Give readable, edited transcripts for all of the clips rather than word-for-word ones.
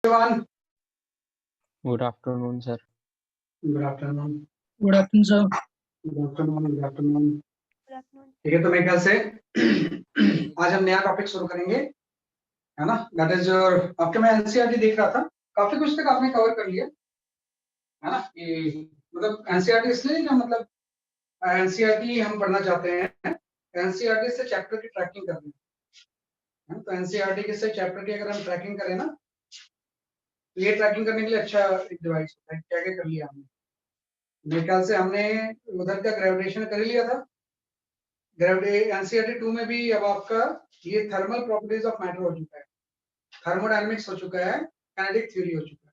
Everyone, Good afternoon, sir. good afternoon. Good afternoon sir. Good afternoon. Good afternoon. Good afternoon. ठीक है, तो मेरे ख्याल से आज हम नया टॉपिक शुरू करेंगे, है ना। दैट इज योर, आपके मैं एनसीईआरटी देख रहा था, काफी कुछ तक आपने कवर कर लिया, है ना। कि मतलब एनसीईआरटी इसलिए क्या मतलब एनसीईआरटी हम पढ़ना चाहते हैं, एनसीईआरटी से चैप्टर की ट्रैकिंग करनी है। तो एनसीईआरटी के से चैप्टर की अगर हम ट्रैकिंग करें ना, तो ये ट्रैकिंग करने के लिए अच्छा एक डिवाइस होता है। क्या क्या कर लिया हमने, मेरे ख्याल से हमने उधर का ग्रेविटेशन कर लिया था। ग्रेविटी एनसीईआरटी 2 में भी अब आपका ये थर्मल प्रॉपर्टीज ऑफ मैटर हो चुका है, थर्मोडायनेमिक्स हो चुका है, काइनेटिक थ्योरी हो चुका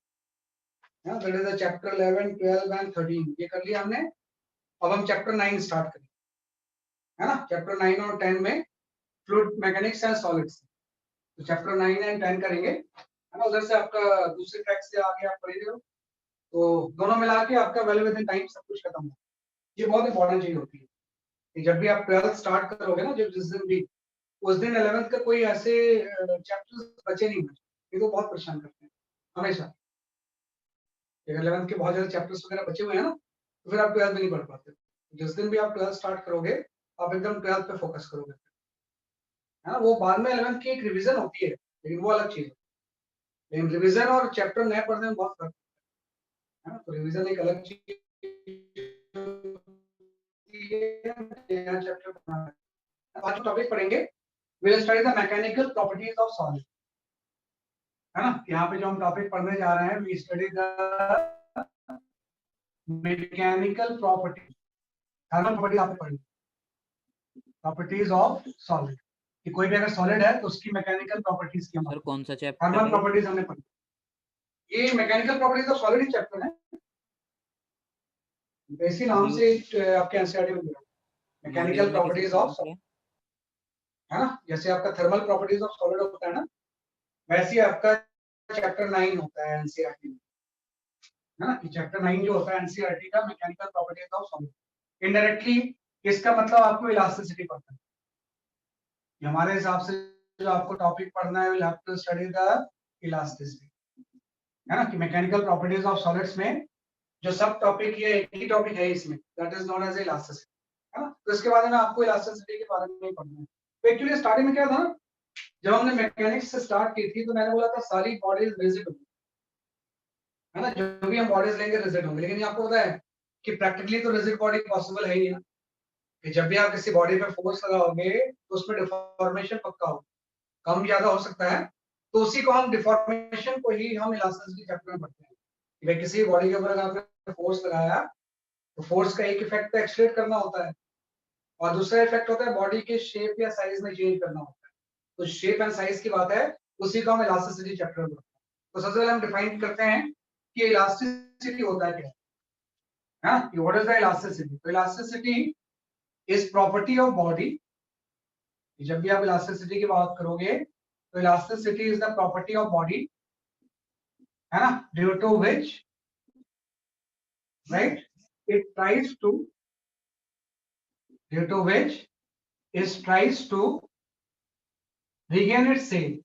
है। That is the chapter 11, 12 and 13 ये कर लिया हमने। अब हम चैप्टर 9 स्टार्ट करें, है ना। चैप्टर 9 और 10 में फ्लूइड मैकेनिक्स एंड सॉलिड्स, तो चैप्टर 9 एंड 10 करेंगे, है ना। उधर से आपका दूसरे ट्रैक से आगे आप पढ़ेंगे, तो दोनों मिला के आपका वेल विद इन टाइम सब कुछ खत्म हो। ये बहुत इंपॉर्टेंट चीज होती है कि जब भी आप 12th स्टार्ट करोगे ना, जब जिस दिन भी, उस दिन 11th का कोई ऐसे चैप्टर्स बचे नहीं बचे, ये तो बहुत परेशान करते हैं हमेशा। अगर 11th के बहुत ज्यादा चैप्टर्स वगैरह बचे हुए हैं ना, तो फिर आप 12th में नहीं पढ़ पाते। जिस दिन भी आप 12th स्टार्ट करोगे, आप एकदम 12th पे फोकस करोगे, है ना। वो बाद में 11th की एक रिवीजन होती है, लेकिन वो अलग चीज है। लेकिन रिवीजन और चैप्टर नए पढ़ने में बहुत फर्क है ना। तो रिवीजन एक अलग चीज है, चैप्टर पढ़ना है। आज टॉपिक पढ़ेंगे, we'll study the mechanical properties of solid, है ना। यहाँ पे जो हम टॉपिक पढ़ने जा रहे हैं, we study the mechanical properties, thermal property आपने पढ़ी, प्रॉपर्टीज ऑफ सॉलिड, कि कोई भी अगर सॉलिड है तो उसकी मैकेनिकल प्रॉपर्टीज की हम सर कौन सा चैप्टर थर्मल है? प्रॉपर्टीज हमने पढ़ी। ये mechanical properties of solid he chapter है, इसी नाम से आपके एनसीईआरटी में मिला मैकेनिकल प्रॉपर्टीज ऑफ सॉलिड, है ना। जैसे आपका थर्मल प्रॉपर्टीज ऑफ सॉलिड होता है ना, वैसे ही आपका चैप्टर 9 होता है एनसीईआरटी में, है ना। कि चैप्टर 9 जो होता है एनसीईआरटी का, mechanical properties of solid. Indirectly इसका मतलब आपको इलास्टिसिटी पढ़ना है। हमारे हिसाब से जो आपको टॉपिक पढ़ना है, will have to study the elasticity, है ना। कि मैकेनिकल प्रॉपर्टीज ऑफ सॉलिड्स में जो सब टॉपिक, ये एक ही टॉपिक है इसमें, that is known as elasticity, है ना। तो इसके बाद में आपको इलास्टिसिटी के बारे में पढ़ना है। तो एक्चुअली स्टार्टिंग में क्या था, जब हमने मैकेनिक्स से स्टार्ट की थी, तो मैंने बोला था सारी बॉडीज रिजिड होंगी, है ना। जो भी हम बॉडीज लेंगे रिजिड होंगे, लेकिन आपको पता है कि प्रैक्टिकली तो रिजिड बॉडी पॉसिबल है ही नहीं, कि जब भी आप किसी बॉडी पे फोर्स लगाओगे तो उसमें डिफॉर्मेशन पक्का हो, कम ज्यादा हो सकता है। तो उसी को हम डिफॉर्मेशन को ही हम इलास्टिसिटी चैप्टर में पढ़ते हैं कि भाई किसी बॉडी के ऊपर अगर आपने फोर्स लगाया, तो फोर्स का एक इफेक्ट तो एक्सलेट करना होता है, और दूसरा इफेक्ट होता है बॉडी के शेप या साइज में चेंज करना होता है। तो शेप एंड साइज की बात है, उसी को हम इलास्टिसिटी चैप्टर में पढ़ते हैं। तो सबसे पहले हम डिफाइन करते हैं कि इलास्टिसिटी होता है क्या, है ना। What is the elasticity. तो elasticity is property of body. जब भी आप इलास्टिसिटी की बात करोगे, तो elasticity is the property of body, है ना, due to which, right, it tries to, due to which it tries to regain its shape,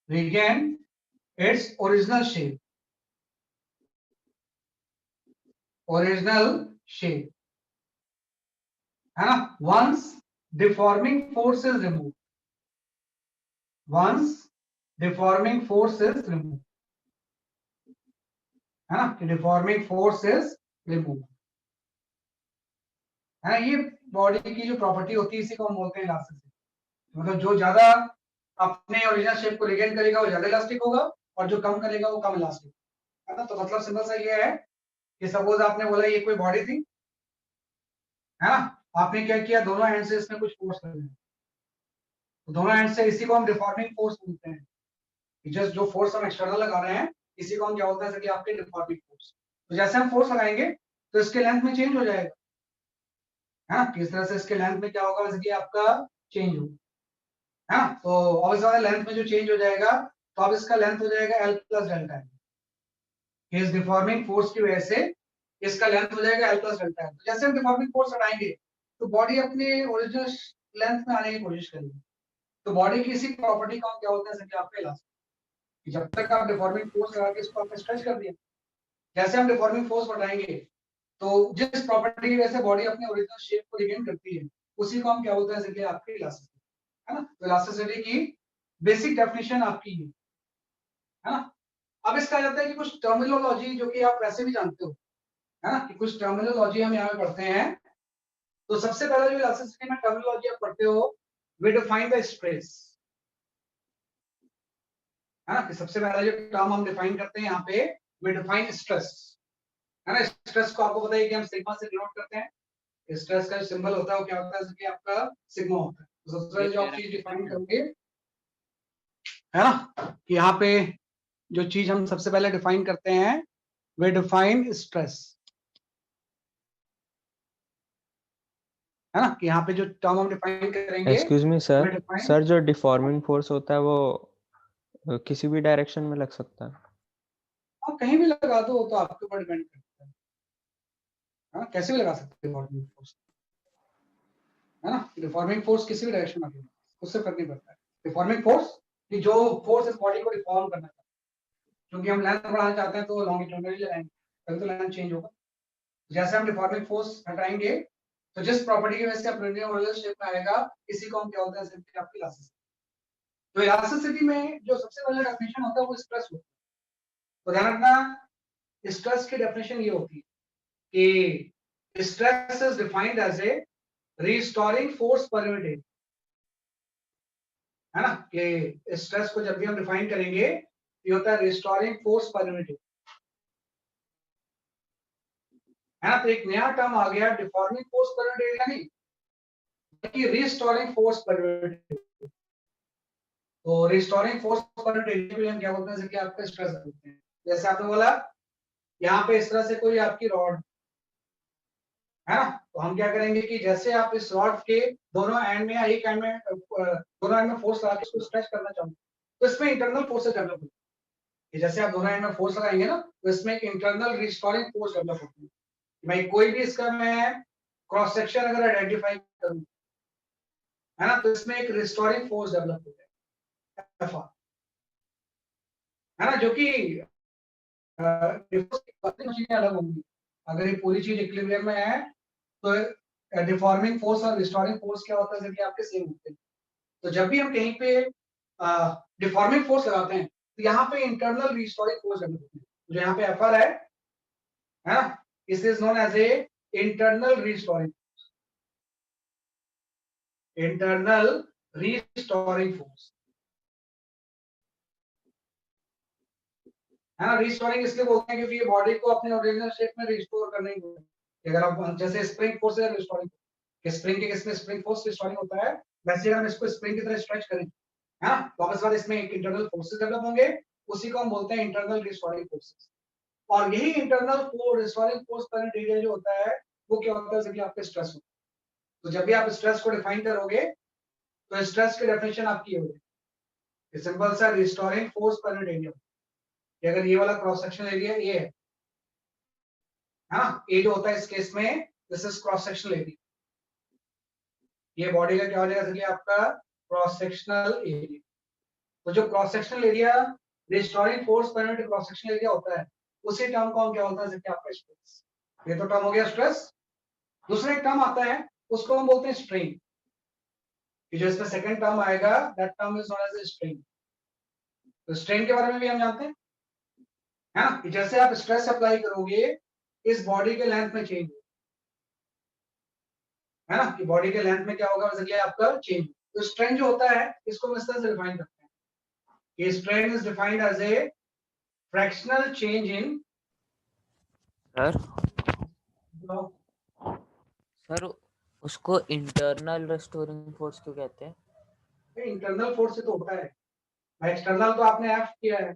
regain its original shape, original shape, है ना। once deforming force is removed, once deforming force is removed, है ना, कि deforming force is removed, है ना। ये body की जो प्रॉपर्टी होती है, इसी को हम बोलते हैं इलास्टिसिटी। मतलब जो ज्यादा अपने ओरिजिनल शेप को रिगेन करेगा वो ज्यादा इलास्टिक होगा, और जो कम करेगा वो कम इलास्टिक, है ना। तो मतलब सिंपल सा ये है कि सपोज आपने बोला ये कोई बॉडी थी, है ना। आपने क्या किया, दोनों एंड से इसमें कुछ फोर्स लग रहा है, तो दोनों एंड से, इसी को हम डिफॉर्मिंग फोर्स बोलते हैं। जस्ट जो फोर्स हम एक्सटर्नल लगा रहे हैं, इसी को हम क्या बोलते हैं, जैसे कि आपके डिफॉर्मिंग फोर्स। तो जैसे हम फोर्स लगाएंगे तो इसके लेंथ में चेंज हो जाएगा, है ना। किस तरह से इसके लेंथ में क्या होगा, जैसे कि आपका चेंज होगा, है ना। तो ऑब्वियसली लेंथ में जो चेंज हो जाएगा, तो अब इसका लेंथ हो जाएगा L प्लस डेल्टा है। इस डिफॉर्मिंग फोर्स की वजह से इसका लेंथ हो जाएगा L प्लस डेल्टा है। तो जैसे हम डिफॉर्मिंग फोर्स हटाएंगे, तो बॉडी अपने ओरिजिनल लेंथ में आने की कोशिश करेगी। तो बॉडी की इसी प्रॉपर्टी को हम क्या बोलते हैं, जैसे कि आपका इलास्टिक, कि जब तक आप डिफॉर्मिंग फोर्स लगा के इसको आपने स्ट्रेच कर दिया, जैसे हम डिफॉर्मिंग फोर्स बढ़ाएंगे तो जिस प्रॉपर्टी की वजह से बॉडी अपने ओरिजिनल शेप को रिगेन करती है उसी को हम क्या बोलते हैं, जैसे आपकी इलास्टिसिटी, है ना। तो इलास्टिसिटी की बेसिक डेफिनेशन आपकी है ना। अब इसका जाता है कि कुछ टर्मिनोलॉजी जो कि आप वैसे भी जानते हो, है ना, कि कुछ टर्मिनोलॉजी हम यहाँ पे पढ़ते हैं। तो सबसे पहला जो इलास्टिसिटी में टर्मिनोलॉजी आप पढ़ते हो, वी डिफाइन द स्ट्रेस, है ना, कि सबसे पहला जो टर्म हम डिफाइन करते हैं यहाँ पे, वी डिफाइन स्ट्रेस, है ना। स्ट्रेस को आपको पता है कि हम सिग्मा से डिनोट करते हैं, स्ट्रेस का जो सिंबल होता है वो क्या होता है, कि आपका सिग्मा होता है। तो सबसे पहले जो आप चीज डिफाइन करोगे, है ना, कि यहाँ पे जो चीज हम सबसे पहले डिफाइन करते हैं, वे डिफाइन स्ट्रेस, है ना, कि यहाँ पे जो टर्म हम डिफाइन करेंगे, एक्सक्यूज मी वे सर, डिफाइन, सर जो डिफॉर्मिंग फोर्स होता है वो किसी भी डायरेक्शन में लग सकता है? आप कहीं भी लगा दो तो आपके ऊपर डिपेंड करता है, हाँ, कैसे भी लगा सकते हैं डिफॉर्मिंग फोर्स, है ना। डिफॉर्मिंग फोर्स किसी भी डायरेक्शन में उससे फर्क नहीं पड़ता है। डिफॉर्मिंग फोर्स कि जो फोर्स इस बॉडी को डिफॉर्म करना है, क्योंकि हम लेंथ बढ़ाना चाहते हैं तो लॉन्गिट्यूडनली लगाएंगे, तभी तो लेंथ चेंज होगा। जैसे हम डिफॉर्मिंग फोर्स हटाएंगे तो जिस प्रॉपर्टी की वजह से आप ओरिजिनल शेप में आएगा, इसी को हम क्या होता है, सिर्फ आपकी इलास्टिसिटी। तो इलास्टिसिटी में जो सबसे पहला डेफिनेशन होता है वो स्ट्रेस होता है। तो ध्यान रखना, स्ट्रेस की डेफिनेशन ये होती है कि stress is defined as a restoring force per unit area, है ना, कि स्ट्रेस को जब भी हम डिफाइन करेंगे ये होता है restoring force per unit area, है ना। तो एक नया टर्म आ गया, deforming force per unit area नहीं, बल्कि restoring force per unit area. तो restoring force per unit area को हम क्या बोलते हैं, जैसे कि आपका स्ट्रेस बोलते हैं। जैसे आपने बोला यहाँ पे इस तरह से कोई आपकी रॉड, है ना, तो हम क्या करेंगे कि जैसे आप इस रॉड के दोनों एंड में या एक एंड में, दोनों एंड में फोर्स लगा के इसको स्ट्रेच करना चाहूंगा, तो इसमें इंटरनल फोर्सेस डेवलप होती है। जैसे आप दोनों एंड में फोर्स लगाएंगे ना, तो इसमें एक इंटरनल रिस्टोरिंग फोर्स डेवलप होती है। भाई कोई भी इसका मैं क्रॉस सेक्शन अगर आइडेंटिफाई करूं, है ना, तो इसमें एक रिस्टोरिंग फोर्स डेवलप होता है, एफ, है ना, जो कि मशीनें अलग होंगी। अगर ये पूरी चीज इक्विलिब्रियम में है तो डिफॉर्मिंग फोर्स और रिस्टोरिंग फोर्स क्या होता है, जबकि आपके सेम होते हैं। तो जब भी हम कहीं पे डिफॉर्मिंग फोर्स लगाते हैं तो यहाँ पे इंटरनल रिस्टोरिंग फोर्स डेवलप होती है। जो यहाँ पे एफआर है ना, this is known as a internal restoring, internal restoring force, है ना। रिस्टोरिंग इसलिए बोलते हैं क्योंकि ये बॉडी को अपने ओरिजिनल शेप में रिस्टोर करने की है। अगर आप जैसे स्प्रिंग फोर्स है रिस्टोरिंग, स्प्रिंग के किसमें स्प्रिंग फोर्स रिस्टोरिंग होता है, वैसे अगर हम इसको स्प्रिंग की तरह स्ट्रेच करें, है ना, तो वापस बाद इसमें एक इंटरनल फोर्सेस डेवलप होंगे, उसी को हम बोलते हैं इंटरनल रिस्टोरिंग फोर्सेस। और यही internal force restoring force current area जो होता है वो क्या होता है, जैसे कि आपके स्ट्रेस होता है। तो जब भी आप स्ट्रेस को डिफाइन करोगे तो स्ट्रेस की डेफिनेशन आपकी होगी सिंपल सा रिस्टोरिंग फोर्स करंट एरिया। अगर ये वाला क्रॉस सेक्शनल एरिया ये है, हाँ, ये जो होता है इस केस में this is cross sectional area, ये बॉडी का क्या हो जाएगा, जैसे कि आपका क्रॉस सेक्शनल एरिया। तो जो cross sectional area restoring force per unit cross sectional area होता है, उसी टर्म को हम क्या होता है, जैसे कि आपका स्ट्रेस। ये तो टर्म हो गया स्ट्रेस। दूसरा एक टर्म आता है उसको हम बोलते हैं स्ट्रेन। ये जो इसमें सेकंड टर्म आएगा that term is known as strain. तो स्ट्रेन के बारे में भी हम जानते हैं, है ना, कि जैसे आप स्ट्रेस अप्लाई करोगे इस बॉडी के लेंथ में चेंज, है ना, कि बॉडी के लेंथ में क्या होगा, जैसे कि आपका चेंज। तो स्ट्रेन जो होता है इसको हम इस तरह से डिफाइन करते हैं कि strain is defined as a fractional change in, sir sir उसको इंटरनल रेस्टोरिंग फोर्स क्यों कहते हैं? इंटरनल फोर्स से तो होता है, एक्सटर्नल तो आपने एफ किया है,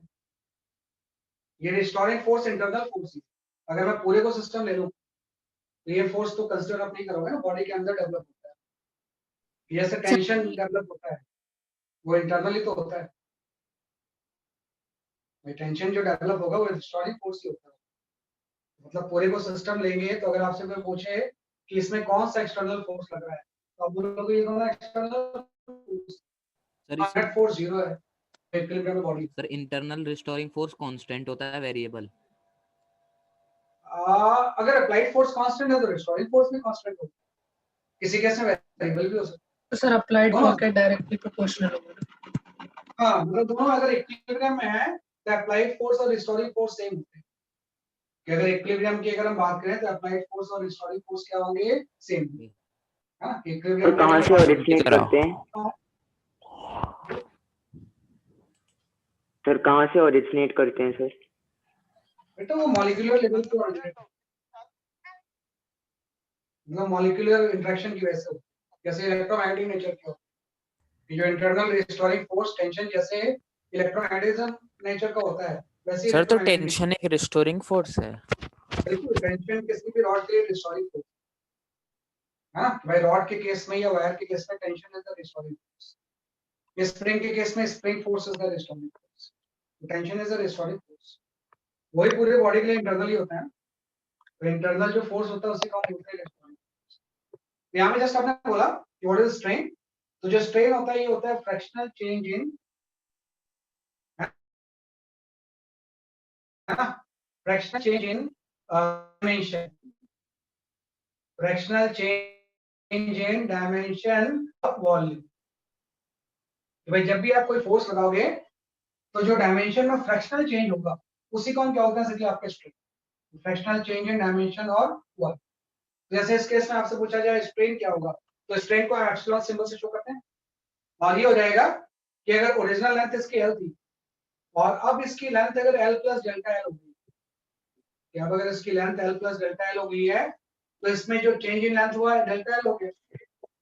ये रिस्टोरिंग फोर्स इंटरनल फोर्स है। अगर मैं पूरे को सिस्टम ले लूं तो ये फोर्स तो कंसीडर आप नहीं करोगे ना, बॉडी के अंदर डेवलप होता है, जैसे टेंशन डेवलप होता है वो इंटरनली तो होता है। टेंशन जो डेवलप होगा वो रिस्टोरिंग फोर्स ही होता है। मतलब पूरे को सिस्टम लेंगे तो अगर आपसे कोई पूछे कि इसमें कौन सा एक्सटर्नल फोर्स लग रहा है तो आप बोलोगे ये दोनों external force, sir net force zero है, इक्विलिब्रियम में body. Sir internal restoring force constant होता है, वेरिएबल? अगर अप्लाइड फोर्स कांस्टेंट है तो रिस्टोरिंग फोर्स भी कांस्टेंट होगा, किसी केस में वेरिएबल भी हो सकता है। तो सर अप्लाइड फोर्स के डायरेक्टली प्रोपोर्शनल होगा। हाँ, मतलब दोनों अगर इक्विलिब्रियम में है तो अप्लाइड फोर्स और रिस्टोरिंग फोर्स सेम होते हैं। कि अगर इक्विलिब्रियम की अगर हम बात करें तो अप्लाइड फोर्स और रिस्टोरिंग फोर्स क्या होंगे? सेम। हाँ, इक्विलिब्रियम और कहाँ से ओरिजिनेट करते हैं सर? कहाँ से ओरिजिनेट करते हैं सर? बेटा वो मॉलिक्यूलर लेवल पे ओरिजिनेट, मतलब मॉलिक्यूलर इंटरेक्शन की वजह से, जैसे इलेक्ट्रोमैग्नेटिक नेचर की होती है। जो इंटरनल रिस्टोरिंग फोर्स टेंशन जैसे इलेक्ट्रोमैग्नेटिज्म नेचर का होता है, वैसे सर तो टेंशन एक रिस्टोरिंग फोर्स है। बिल्कुल, टेंशन किसी भी रॉड के लिए रिस्टोरिंग फोर्स। हाँ भाई, रॉड के केस में या वायर के केस में tension is the restoring force. Spring के केस में spring force is the restoring force. Tension is the restoring force. वही पूरे बॉडी के लिए इंटरनल ही होता है। तो इंटरनल जो फोर्स होता है उसी का हम बोलते हैं रिस्टोरिंग फोर्स। यहाँ में जस्ट आपने बोला कि व्हाट इज स्ट्रेन, तो जो स्ट्रेन होता है ये होता है फ्रैक्शनल चेंज इन, है ना, fractional change in dimension, fractional change in dimension of volume. भाई जब भी आप कोई फोर्स लगाओगे तो जो डायमेंशन में फ्रैक्शनल चेंज होगा उसी को हम क्या होता है आपका स्ट्रेन, फ्रैक्शनल चेंज इन डायमेंशन और वॉल्यूम। जैसे इस केस में आपसे पूछा जाए स्ट्रेन क्या होगा, तो स्ट्रेन को एप्सिलॉन सिंबल से शो करते हैं, और ये हो जाएगा कि अगर ओरिजिनल लेंथ इसकी L थी और अब इसकी लेंथ अगर L प्लस डेल्टा L हो गई, अब अगर इसकी length L plus delta L हो गई है तो इसमें जो चेंज इन लेंथ हुआ है डेल्टा L हो गया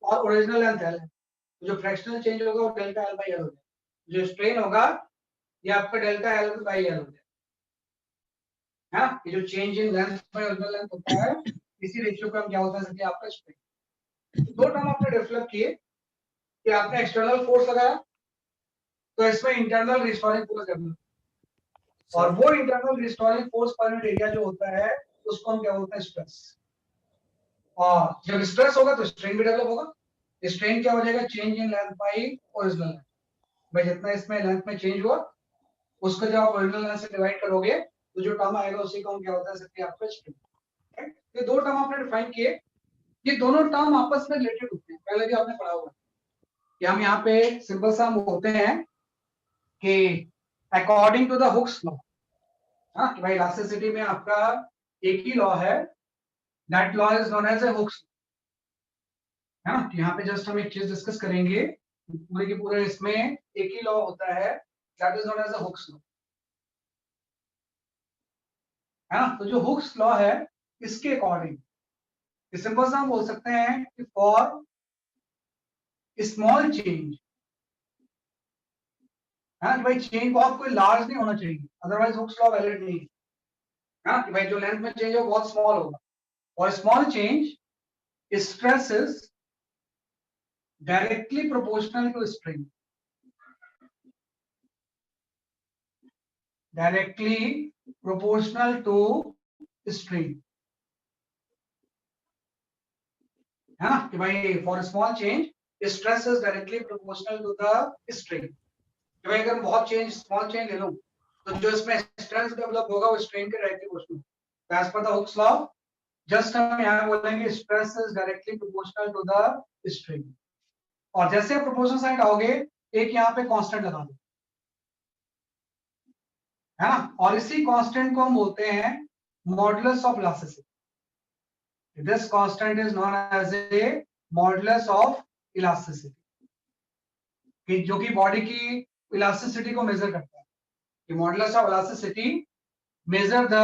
और ओरिजिनल लेंथ L है, जो फ्रैक्शनल चेंज होगा वो डेल्टा L बाई L हो गया। जो स्ट्रेन होगा ये आपका डेल्टा L बाई L हो गया। हाँ, ये जो change in length by original length होता है इसी रेशियो का क्या होता है आपका स्ट्रेन। दो टर्म आपने डेवलप किए कि आपने एक्सटर्नल फोर्स लगाया तो इसमें इंटरनल रिस्टोरिंग फोर्स डेवलप, और वो internal restoring force per unit area जो होता है उसको हम क्या बोलते हैं? स्ट्रेस। और जब स्ट्रेस होगा तो स्ट्रेन भी डेवलप होगा। स्ट्रेन क्या हो जाएगा? Change in length by original length. भाई जितना इसमें लेंथ में चेंज हुआ उसको जब आप ओरिजिनल लेंथ से डिवाइड करोगे तो जो टर्म आएगा उसी को हम क्या होता है आपका स्ट्रेन। ये दो टर्म आपने डिफाइन किए, ये दोनों टर्म आपस में रिलेटेड होते हैं, पहले भी आपने पढ़ा होगा कि हम यहाँ पे सिंपल सा बोलते हैं कि according to the Hooke's law, हाँ, कि भाई इलास्टिसिटी में आपका एक ही लॉ है, that law is known as a Hooke's, है ना। यहाँ पे जस्ट हम एक चीज डिस्कस करेंगे, पूरे के पूरे इसमें एक ही लॉ होता है, that is known as a Hooke's law, है ना। तो जो हुक्स लॉ है इसके अकॉर्डिंग सिंपल सा हम बोल सकते हैं कि फॉर स्मॉल चेंज, हाँ, कि भाई चेंज बहुत कोई लार्ज नहीं होना चाहिए, अदरवाइज हुक्स लॉ वैलिड नहीं है, हाँ, कि भाई जो लेंथ में चेंज हो बहुत स्मॉल होगा, और small change stress is directly proportional to strain, directly proportional to strain, है ना, कि भाई for small change stress is directly proportional to the strain. कि भाई अगर बहुत चेंज स्मॉल चेंज ले लो तो जो इसमें स्ट्रेस डेवलप होगा वो स्ट्रेन के directly proportional. As per the Hooke's law just हम यहाँ बोलेंगे stress is directly proportional to the strain, और जैसे आप प्रोपोर्शनल साइड आओगे एक यहाँ पे कांस्टेंट लगा दो, है ना, और इसी कांस्टेंट को हम बोलते हैं modulus of elasticity. This constant is known as a modulus of elasticity, कि जो कि बॉडी की इलास्टिसिटी को मेजर करता है, कि modulus of elasticity measure the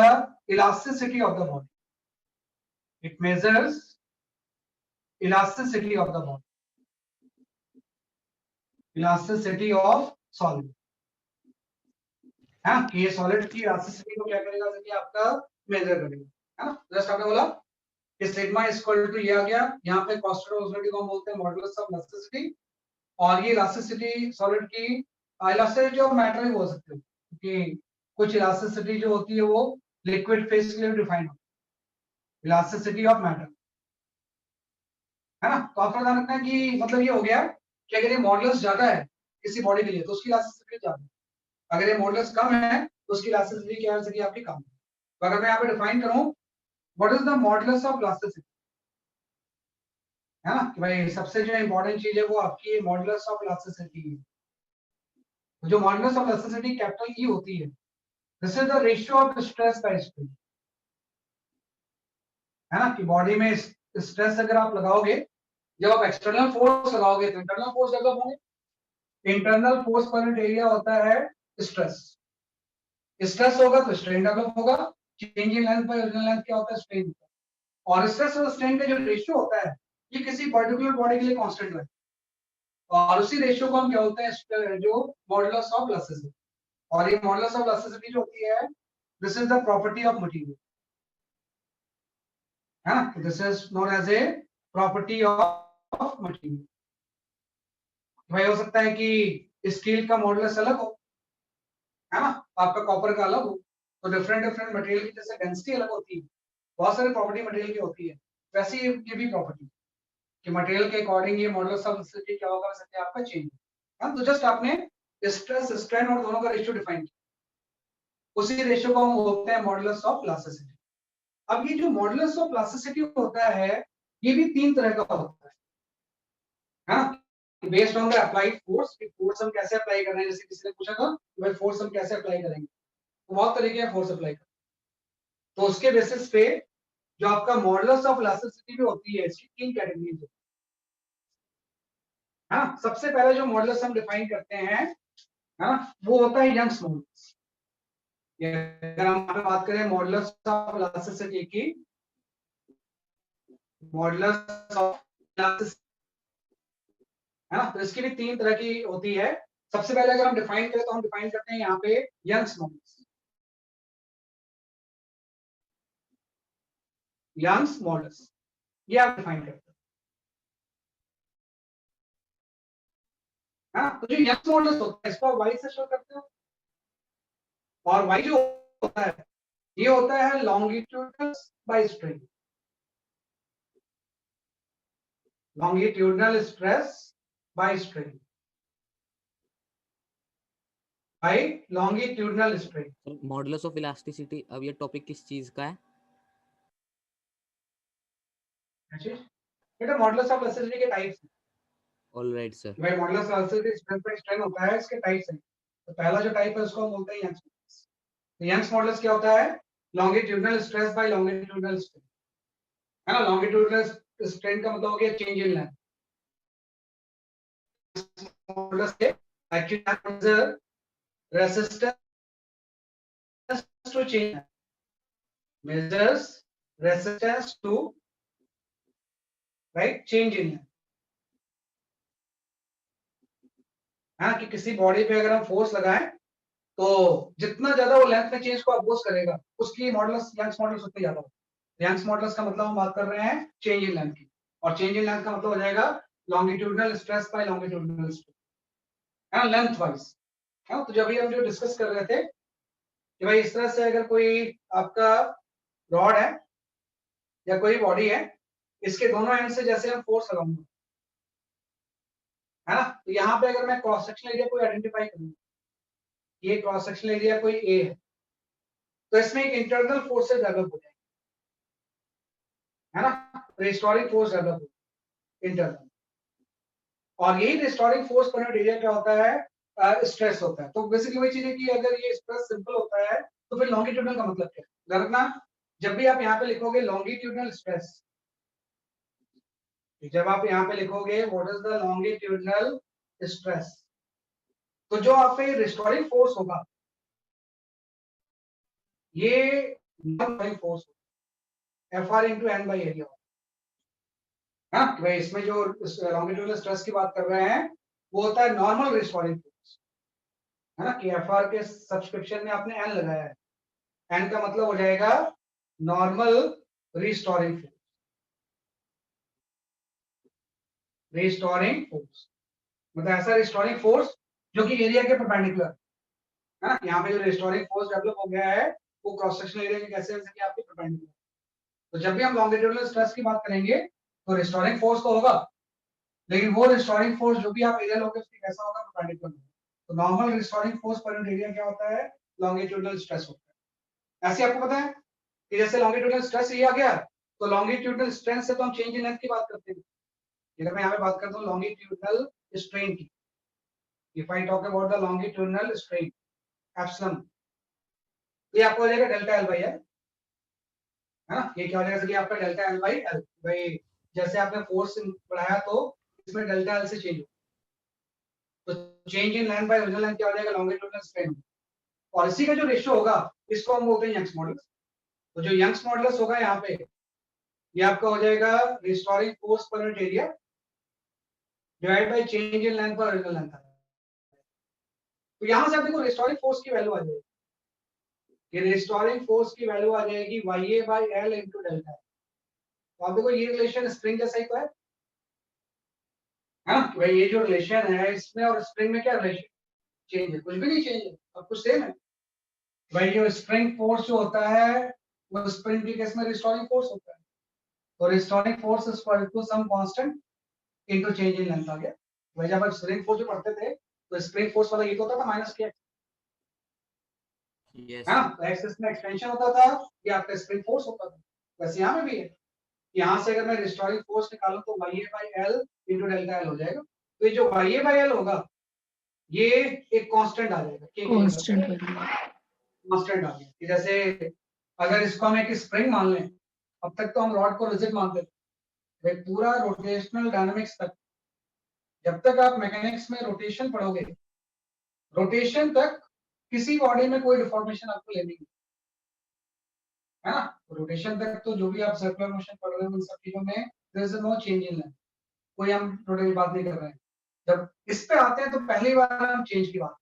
elasticity of the body, it measures elasticity of the body, elasticity of solid, हाँ, कि ये सॉलिड की इलास्टिसिटी को क्या करेगा कि आपका मेजर करेगा, है ना। जस्ट आपने बोला कि सिग्मा इज इक्वल टू ये आ गया, यहाँ पे कांस्टेंट ऑफ इलास्टिसिटी को हम बोलते हैं मॉडुलस ऑफ इलास्टिसिटी, और ये इलास्टिसिटी सॉलिड की इलास्टिसिटी ऑफ मैटर भी बोल सकते हो, क्योंकि कुछ इलास्टिसिटी जो होती है वो लिक्विड फेज के लिए डिफाइन होती है, इलास्टिसिटी ऑफ मैटर, है ना। तो आपका ध्यान रखना है कि मतलब ये हो गया कि अगर ये मॉडुलस ज्यादा है किसी बॉडी के लिए तो उसकी इलास्टिसिटी ज्यादा है, अगर ये मॉडुलस कम है तो उसकी इलास्टिसिटी क्या हो सकती है आपकी कम। तो अगर मैं यहाँ पे डिफाइन करूं what is the modulus of elasticity, है ना कि भाई सबसे जो इंपॉर्टेंट चीज है वो आपकी मॉडुलस ऑफ इलास्टिसिटी है। जो modulus of elasticity capital E होती है, this is the ratio of stress by strain, है ना कि बॉडी में स्ट्रेस अगर आप लगाओगे, जब आप एक्सटर्नल फोर्स लगाओगे तो इंटरनल फोर्स डेवलप होंगे। Internal force per unit area होता है स्ट्रेस, स्ट्रेस होगा तो स्ट्रेन डेवलप होगा। Change in length bye original length क्या होता है, स्ट्रेन। और स्ट्रेस और स्ट्रेन का जो रेशियो होता है ये किसी पर्टिकुलर बॉडी के लिए कांस्टेंट है, और उसी रेशियो को हम क्या बोलते हैं, जो मॉडुलस ऑफ इलास्टिसिटी। और ये मॉडुलस ऑफ इलास्टिसिटी जो होती है, this is the property of material, है ना, this is known as a property of material. भाई हो सकता है कि स्टील का मॉडुलस अलग हो, है ना, आपका कॉपर का अलग हो, तो डिफरेंट डिफरेंट मटेरियल की जैसे डेंसिटी अलग होती है, बहुत सारी प्रॉपर्टी मटेरियल की होती है, वैसे ही ये भी प्रॉपर्टी कि मटेरियल के अकॉर्डिंग ये मॉडुलस ऑफ इलास्टिसिटी क्या होगा सकते हैं आपका चेंज। हाँ, तो जस्ट आपने स्ट्रेस स्ट्रेन और दोनों का रेशियो डिफाइन किया, उसी रेशियो को हम बोलते हैं मॉडुलस ऑफ इलास्टिसिटी। अब ये जो मॉडुलस ऑफ इलास्टिसिटी होता है ये भी तीन तरह का होता है, हाँ, based on the applied force, कि फोर्स हम कैसे अप्लाई कर रहे हैं। जैसे किसी ने पूछा था कि भाई फोर्स हम कैसे अप्लाई करेंगे, तो बहुत तरीके हैं फोर्स अप्लाई करने, तो उसके बेसिस पे जो आपका मॉडुलस ऑफ इलास्टिसिटी भी होती है, इसकी तीन कैटेगरीज है। हाँ, सबसे पहले जो मॉडुलस हम डिफाइन करते हैं, हाँ, वो होता है यंग्स मॉडुलस। अगर हम बात करें मॉडुलस ऑफ इलास्टिसिटी की, मॉडुलस ऑफ इलास्टिसिटी, है ना, तो इसकी भी तीन तरह की होती है। सबसे पहले अगर हम डिफाइन करें तो हम डिफाइन करते हैं यहाँ पे यंग्स मॉडुलस। यंग्स मॉडुलस ये आप डिफाइन करते हैं, हाँ, तो जो यंग्स मॉडुलस होता है इसको आप वाई से शो करते हो, और वाई जो होता है ये होता है longitudinal by strain, longitudinal stress by strain, by longitudinal strain. Modulus of elasticity, अब ये टॉपिक किस चीज का है? बेटा मॉडुलस ऑफ इलास्टिसिटी के टाइप्स हैं। Alright sir. भाई modulus of elasticity strength by strain होता है, इसके टाइप्स हैं। तो पहला जो टाइप है उसको हम बोलते हैं यंग्स मॉडुलस। तो यंग्स मॉडुलस क्या होता है, longitudinal stress by longitudinal strain, है ना। लॉन्गिट्यूडनल स्ट्रेन का मतलब हो गया चेंज इन लेंथ। मॉडुलस के actually measure resistance to change, measures resistance to right change in length, हाँ, कि किसी बॉडी पे अगर हम फोर्स लगाएं तो जितना ज्यादा वो लेंथ में चेंज को अपोज करेगा उसकी मॉडुलस यंग्स मॉडुलस उतनी ज्यादा होगा। यंग्स मॉडुलस का मतलब हम बात कर रहे हैं चेंज इन लेंथ की, और चेंज इन लेंथ का मतलब हो जाएगा longitudinal stress by longitudinal strain, है ना, लेंथ वाइज। हाँ, तो जब भी हम जो डिस्कस कर रहे थे कि भाई इस तरह से अगर कोई आपका रॉड है या कोई बॉडी है, इसके दोनों एंड से जैसे हम फोर्स लगाऊंगा, है ना, तो यहाँ पे अगर मैं क्रॉस सेक्शनल एरिया कोई आइडेंटिफाई करूंगा, ये क्रॉस सेक्शनल एरिया कोई ए है, तो इसमें एक इंटरनल फोर्सेस डेवलप हो जाएंगे, है ना, रिस्टोरिंग फोर्स डेवलप हो इंटरनल, और यही restoring force per unit area क्या होता है, स्ट्रेस होता है। तो बेसिकली वही चीज है कि अगर ये स्ट्रेस सिंपल होता है तो फिर लॉन्गिट्यूडनल का मतलब क्या है, रखना जब भी आप यहाँ पे लिखोगे लॉन्गिट्यूडनल स्ट्रेस, जब आप यहाँ पे लिखोगे what is the longitudinal stress, तो जो आप पे रिस्टोरिंग फोर्स होगा ये force Fr into n by area, हाँ, भाई इसमें जो लॉन्गिट्यूडनल स्ट्रेस की बात कर रहे हैं वो होता है नॉर्मल रिस्टोरिंग फोर्स, है ना, कि Fr के सब्सक्रिप्शन में आपने n लगाया है, n का मतलब हो जाएगा normal restoring force, restoring force मतलब ऐसा रिस्टोरिंग फोर्स जो कि एरिया के परपेंडिकुलर, है ना, यहाँ पे जो रिस्टोरिंग फोर्स डेवलप हो गया है वो क्रॉस सेक्शनल एरिया के कैसे कि आपके परपेंडिकुलर। तो जब भी हम लॉन्गिट्यूडनल स्ट्रेस की बात करेंगे तो रिस्टोरिंग फोर्स तो होगा, लेकिन वो रिस्टोरिंग फोर्स जो भी आप एरिया लोगे उसकी कैसा होगा, परपेंडिकुलर। तो normal restoring force per unit area क्या होता है? लॉन्गिट्यूडनल स्ट्रेस होता है। ऐसे आपको पता है कि जैसे लॉन्गिट्यूडनल स्ट्रेस ये आ गया तो लॉन्गिट्यूडनल स्ट्रेंथ से तो हम चेंज इन लेंथ की बात करते हैं। अगर मैं यहाँ पे बात करता हूँ लॉन्गिट्यूडनल स्ट्रेन की, if I talk about the longitudinal strain epsilon, ये आपको हो जाएगा डेल्टा एल बाई एल, है ना? ये क्या हो जाएगा कि आपका डेल्टा एल बाई एल, भाई जैसे आपने फोर्स बढ़ाया तो इसमें डेल्टा एल से चेंज हो, तो change in length bye original length क्या हो जाएगा? Longitudinal strain. और इसी का जो रेशियो होगा इसको हम बोलते हैं यंग्स मॉडुलस। तो जो यंग्स मॉडुलस होगा यहाँ पे ये आपका हो जाएगा restoring force per unit area divide by change in length per original length. तो यहां से आप देखो रिस्टोरिंग फोर्स की वैल्यू आ जाएगी, ये रिस्टोरिंग फोर्स की वैल्यू आ जाएगी YA by L into delta. तो आप देखो ये रिलेशन स्प्रिंग जैसा ही तो है, हाँ भाई ये जो रिलेशन है इसमें और स्प्रिंग में क्या रिलेशन चेंज है? कुछ भी नहीं चेंज है, सब कुछ सेम है। भाई जो स्प्रिंग फोर्स जो होता है वो स्प्रिंग के केस में रिस्टोरिंग फोर्स होता है, तो restoring force is equal to some constant into change in length आ गया। भाई जब आप स्प्रिंग फोर्स जो पढ़ते थे तो स्प्रिंग फोर्स वाला ये तो होता था माइनस के, Yes. हाँ तो एक्सिस में एक्सटेंशन होता था, ये आपका स्प्रिंग फोर्स होता था। वैसे यहाँ में भी है, यहाँ से अगर मैं रिस्टोरिंग फोर्स निकालूं तो YA by L into delta L हो जाएगा। तो ये जो YA बाई L होगा ये एक कांस्टेंट आ जाएगा, कांस्टेंट वैल्यू कांस्टेंट आ गया। कि जैसे अगर इसको हम एक स्प्रिंग मान लें, अब तक तो हम रॉड को रिजिड मानते थे, पूरा रोटेशनल डायनामिक्स तक, जब तक आप मैकेनिक्स में रोटेशन पढ़ोगे, रोटेशन तक किसी बॉडी में कोई डिफॉर्मेशन आपको लेनी है, है ना? रोटेशन तक तो जो भी आप सर्कुलर मोशन पढ़ रहे हो उन सब चीजों में there is no change in length, कोई हम टोटल बात नहीं कर रहे हैं। जब इस पे आते हैं तो पहली बार हम चेंज की बात,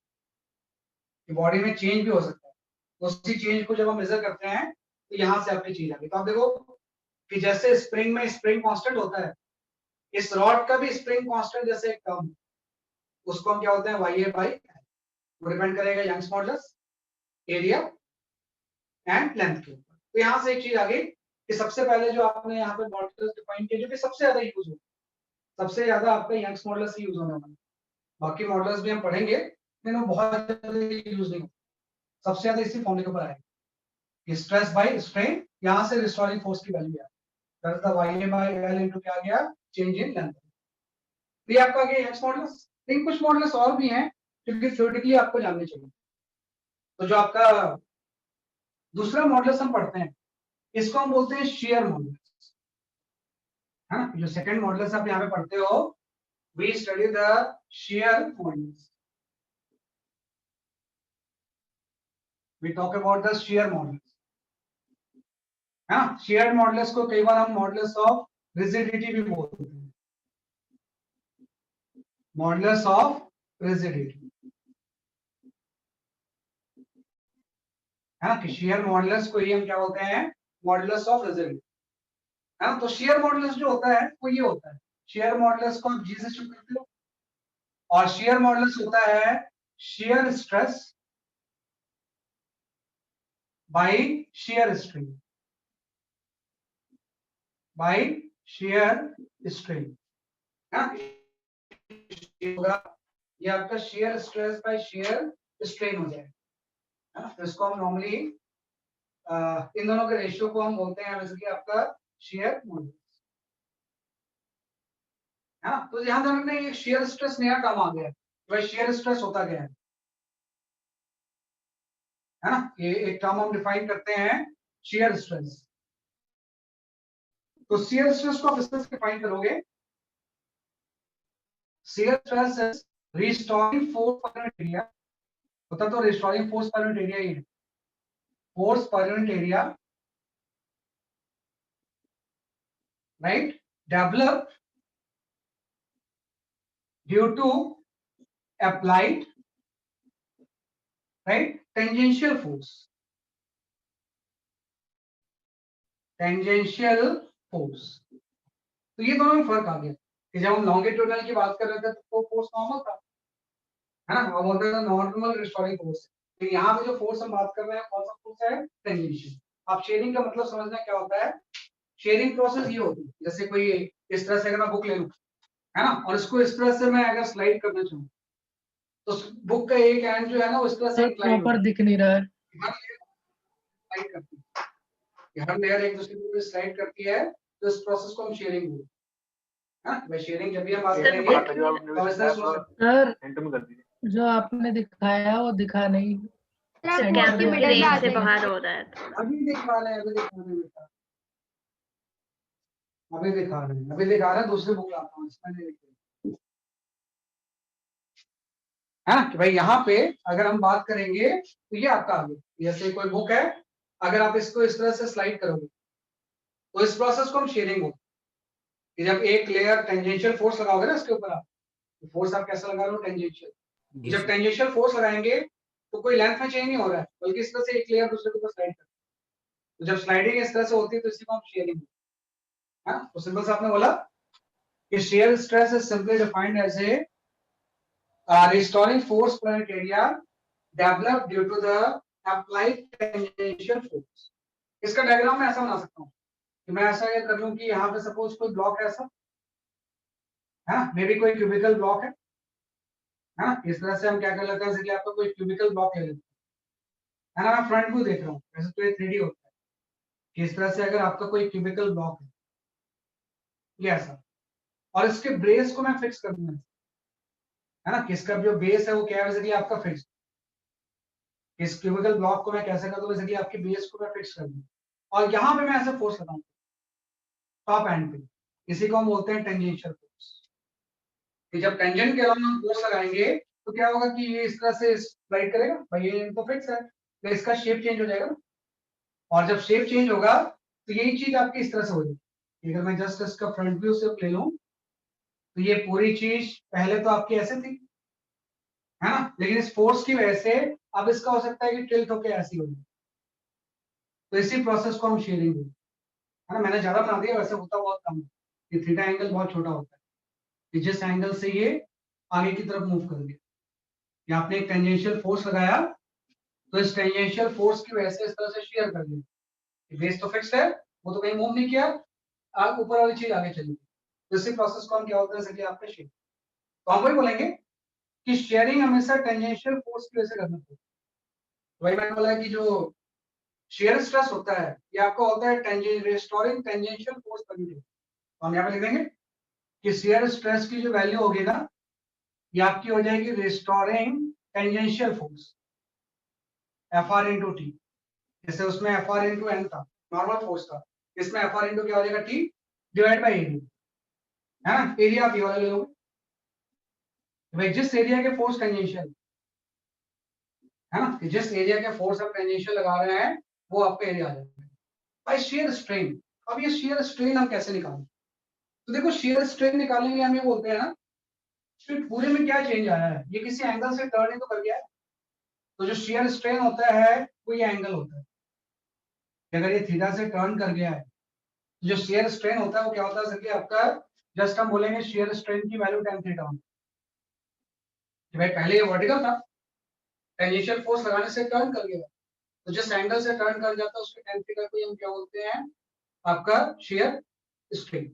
कि बॉडी में चेंज भी हो सकता है, तो उसी चेंज को जब हम मेजर करते हैं तो यहाँ से आपकी चीज आ गई। तो आप देखो कि जैसे स्प्रिंग में स्प्रिंग कांस्टेंट होता है, इस रॉड का भी स्प्रिंग कांस्टेंट जैसे एक टर्म, उसको हम क्या होते हैं YA बाई, वो डिपेंड करेगा Young's modulus, area and length के ऊपर। तो यहाँ से एक चीज आ गई कि सबसे पहले जो आपने यहाँ पे मॉडुलस डिफाइन किया जो कि सबसे ज्यादा यूज होता है, सबसे ज्यादा आपका यंग्स मॉडुलस ही यूज होने वाला है। बाकी मॉडुलस भी हम पढ़ेंगे लेकिन वो बहुत ज्यादा यूज नहीं होता, सबसे ज्यादा इसी फॉर्मूले के ऊपर आएगा, स्ट्रेस बाय स्ट्रेन, यहाँ से रिस्टोरिंग फोर्स की वैल्यू है that is the YA by L into क्या आ गया? Change in length. ये आपका आ गया यंग्स मॉडुलस। लेकिन कुछ मॉडुलस और भी हैं जो कि थ्योरेटिकली आपको जानने चाहिए। तो जो आपका दूसरा मॉडुलस हम पढ़ते हैं इसको हम बोलते हैं शेयर मॉडुलस, है ना? जो सेकंड मॉडुलस आप यहाँ पे पढ़ते हो, we study the shear modulus, we talk about the shear modulus. हाँ, शेयर मॉडुलस को कई बार हम मॉडुलस ऑफ रिजिडिटी भी बोलते हैं, मॉडुलस ऑफ रिजिडिटी, है ना? कि शेयर मॉडुलस को ही हम क्या बोलते हैं? मॉडुलस ऑफ रिजिडिटी, है ना? तो शेयर मॉडुलस जो होता है वो ये होता है, शेयर मॉडुलस को आप G से शुरू करते हो, और शेयर मॉडुलस होता है shear stress by shear strain, by shear strain, है ना? ये आपका shear stress by shear strain हो जाएगा, है ना? तो इसको हम नॉर्मली इन दोनों के रेशियो को हम बोलते हैं बेसिकली आपका शेयर मॉडुलस, है ना? तो ध्यान रखना ये शेयर स्ट्रेस नया काम आ गया है, वह शेयर स्ट्रेस होता गया है ना? ये एक टर्म हम डिफाइन करते हैं शेयर स्ट्रेस। तो शेयर स्ट्रेस को आप इस तरह से डिफाइन करोगे, shear stress is restoring force per unit area, होता तो restoring force per unit area ही है, force per unit area, right, developed due to applied right tangential force, tangential force। तो ये दोनों में फर्क आ गया कि जब हम लॉन्गिट्यूडनल की बात कर रहे थे तो फोर्स नॉर्मल था, है ना? हम बोलते थे नॉर्मल रिस्टोरिंग फोर्स, लेकिन यहाँ पे जो फोर्स हम बात कर रहे हैं कौन सा फोर्स है? टेंजेंशियल। आप शेयरिंग का मतलब समझना क्या होता है? शेयरिंग प्रोसेस ये होती है जैसे कोई इस तरह से अगर मैं बुक ले लूं, है ना, और इसको इस तरह से मैं अगर स्लाइड करना चाहूँ तो बुक का एक एंड जो है ना वो इस तरह से सर इंक्लाइन प्रॉपर दिख नहीं रहा है। स्लाइड करती है, हर लेयर एक दूसरे के ऊपर स्लाइड करती है, तो इस प्रोसेस को हम शेयरिंग बोलते हैं। हाँ, भाई शेयरिंग जब भी हम बात करेंगे तो इस तरह से हो सकता है। सर जो आपने दिखाया वो दिखा नहीं। सर Center कैप में मिडिल आ से गया। बाहर हो रहा है थोड़ा। अभी दिखा रहे हैं, अभी दिखा रहे हैं बेटा, अभी दिखा रहे हैं, अभी दिखा रहे हैं, दूसरे बुक लाता हूँ, इसमें नहीं दिख रही है ना कि भाई यहाँ पे अगर हम बात करेंगे तो ये आपका आ गया, जैसे कोई बुक है, अगर आप इसको इस तरह से स्लाइड करोगे तो इस प्रोसेस को हम शेयरिंग बोलते हैं। कि जब एक लेयर टेंजेंशियल फोर्स लगाओगे ना इसके ऊपर आप, तो फोर्स आप कैसा लगा रहे हो, टेंजेंशियल। जब टेंजेंशियल फोर्स लगाएंगे तो कोई लेंथ में चेंज नहीं हो रहा है, बल्कि इस तरह से एक लेयर दूसरे के ऊपर स्लाइड करती है। तो जब स्लाइडिंग इस तरह से होती है तो इसी को हम शेयरिंग, हाँ, तो सिंपल से आपने बोला कि shear stress is simply defined as a restoring force per unit area developed due to the applied tangential force। इसका डायग्राम मैं ऐसा बना सकता हूँ कि मैं ऐसा ये कर लूं कि यहाँ पे सपोज कोई ब्लॉक है ऐसा, है मे बी कोई क्यूबिकल ब्लॉक है ना, इस तरह से हम क्या कर लेते हैं, जैसे कि आपका कोई क्यूबिकल ब्लॉक ले लेते हैं, है ना, मैं फ्रंट व्यू देख रहा हूँ, वैसे तो ये 3D होता है कि इस तरह से अगर आपका कोई क्यूबिकल ब्लॉक है ये ऐसा, और इसके ब्रेस को मैं फिक्स कर दूंगा, है ना, किसका जो बेस है वो क्या है, बेसिकली आपका फिक्स। इस क्यूबिकल ब्लॉक को मैं कैसे कर दूं, बेसिकली आपके बेस को मैं फिक्स कर दूं, और यहाँ पे मैं ऐसे फोर्स लगाऊं टॉप एंड पे, इसी को हम बोलते हैं टेंजेंशियल फोर्स। कि जब टेंजेंट के अलावा हम फोर्स लगाएंगे तो क्या होगा कि ये इस तरह से स्लाइड करेगा, भाई ये तो फिक्स है, तो इसका शेप चेंज हो जाएगा ना, और जब शेप चेंज होगा तो यही चीज आपकी इस तरह से हो जाएगी। अगर मैं जस्ट इसका फ्रंट व्यू से ले लूं तो ये पूरी चीज पहले तो आपकी ऐसे थी, है ना, लेकिन इस फोर्स की वजह से अब इसका हो सकता है कि टिल्ट होके ऐसी हो जाए, तो इसी प्रोसेस को हम शेयरिंग बोलते हैं, है ना। मैंने ज्यादा बना दिया, वैसे होता बहुत कम है, ये थीटा एंगल बहुत छोटा होता है कि जिस एंगल से ये आगे की तरफ मूव कर गया, या आपने एक टेंजेंशियल फोर्स लगाया तो इस टेंजेंशियल फोर्स की वजह से इस तरह से शेयर कर दिया, बेस तो फिक्स्ड है, वो तो कहीं मूव नहीं किया, ऊपर वाली चीज आगे चली गई, तो इसी प्रोसेस को हम क्या होता है, जैसे कि आपने शेयर, तो हम वही बोलेंगे कि शेयरिंग हमेशा टेंजेंशियल फोर्स की वजह से करना चाहिए। वही मैंने बोला कि जो शेयर स्ट्रेस होता है ये आपका होता है restoring tangential force per unit. तो हम यहाँ पे लिख देंगे कि शेयर स्ट्रेस की जो वैल्यू होगी ना ये आपकी हो जाएगी restoring tangential force Fr into T, जैसे उसमें Fr इंटू एन था, नॉर्मल फोर्स था, इसमें Fr इंटू क्या हो जाएगा, टी डिवाइड बाई एरिया, है ना, एरिया आप ये वाला ले लोगे, भाई जिस एरिया के फोर्स टेंजेंशियल, है ना, कि जिस एरिया के फोर्स आप टेंजेंशियल लगा रहे हैं वो आपका एरिया आ जाएगा। भाई शेयर स्ट्रेन, अब ये शेयर स्ट्रेन हम कैसे निकालें, तो देखो शेयर स्ट्रेन निकालने के लिए हम ये बोलते हैं ना कि पूरे में क्या चेंज आया है, ये किसी एंगल से टर्न ही तो कर गया है, तो जो शेयर स्ट्रेन होता है वो ये एंगल होता है, अगर ये थीटा से टर्न कर गया है तो जो शेयर स्ट्रेन होता है वो क्या होता है, सर आपका जस्ट हम बोलेंगे शेयर स्ट्रेन की वैल्यू tan थीटा कि भाई पहले ये वर्टिकल था, टेंजेंशियल फोर्स लगाने से टर्न कर गया, तो जिस एंगल से टर्न कर जाता है उसके tan थीटा को हम क्या बोलते हैं, आपका शेयर स्ट्रेन,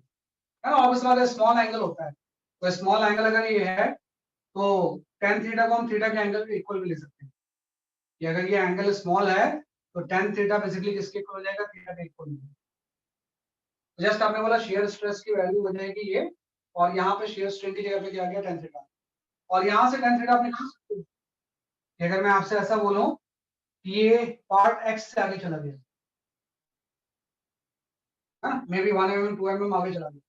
है ना। ऑब्वियस बात है स्मॉल एंगल होता है, तो स्मॉल एंगल अगर ये है तो tan थीटा को हम थीटा के एंगल के इक्वल भी ले सकते हैं, कि अगर ये एंगल स्मॉल है तो tan थीटा बेसिकली किसके इक्वल हो जाएगा, थीटा के इक्वल हो जाएगा। तो जस्ट आपने बोला शेयर स्ट्रेस की वैल्यू हो जाएगी ये, और यहाँ पे शेयर स्ट्रेन की जगह पे क्या आ गया, tan थीटा, और यहाँ से tan थीटा आप निकाल सकते हो। अगर मैं आपसे ऐसा बोलूं कि ये पार्ट x से आगे चला गया, मे बी 1 mm 2 mm आगे चला गया,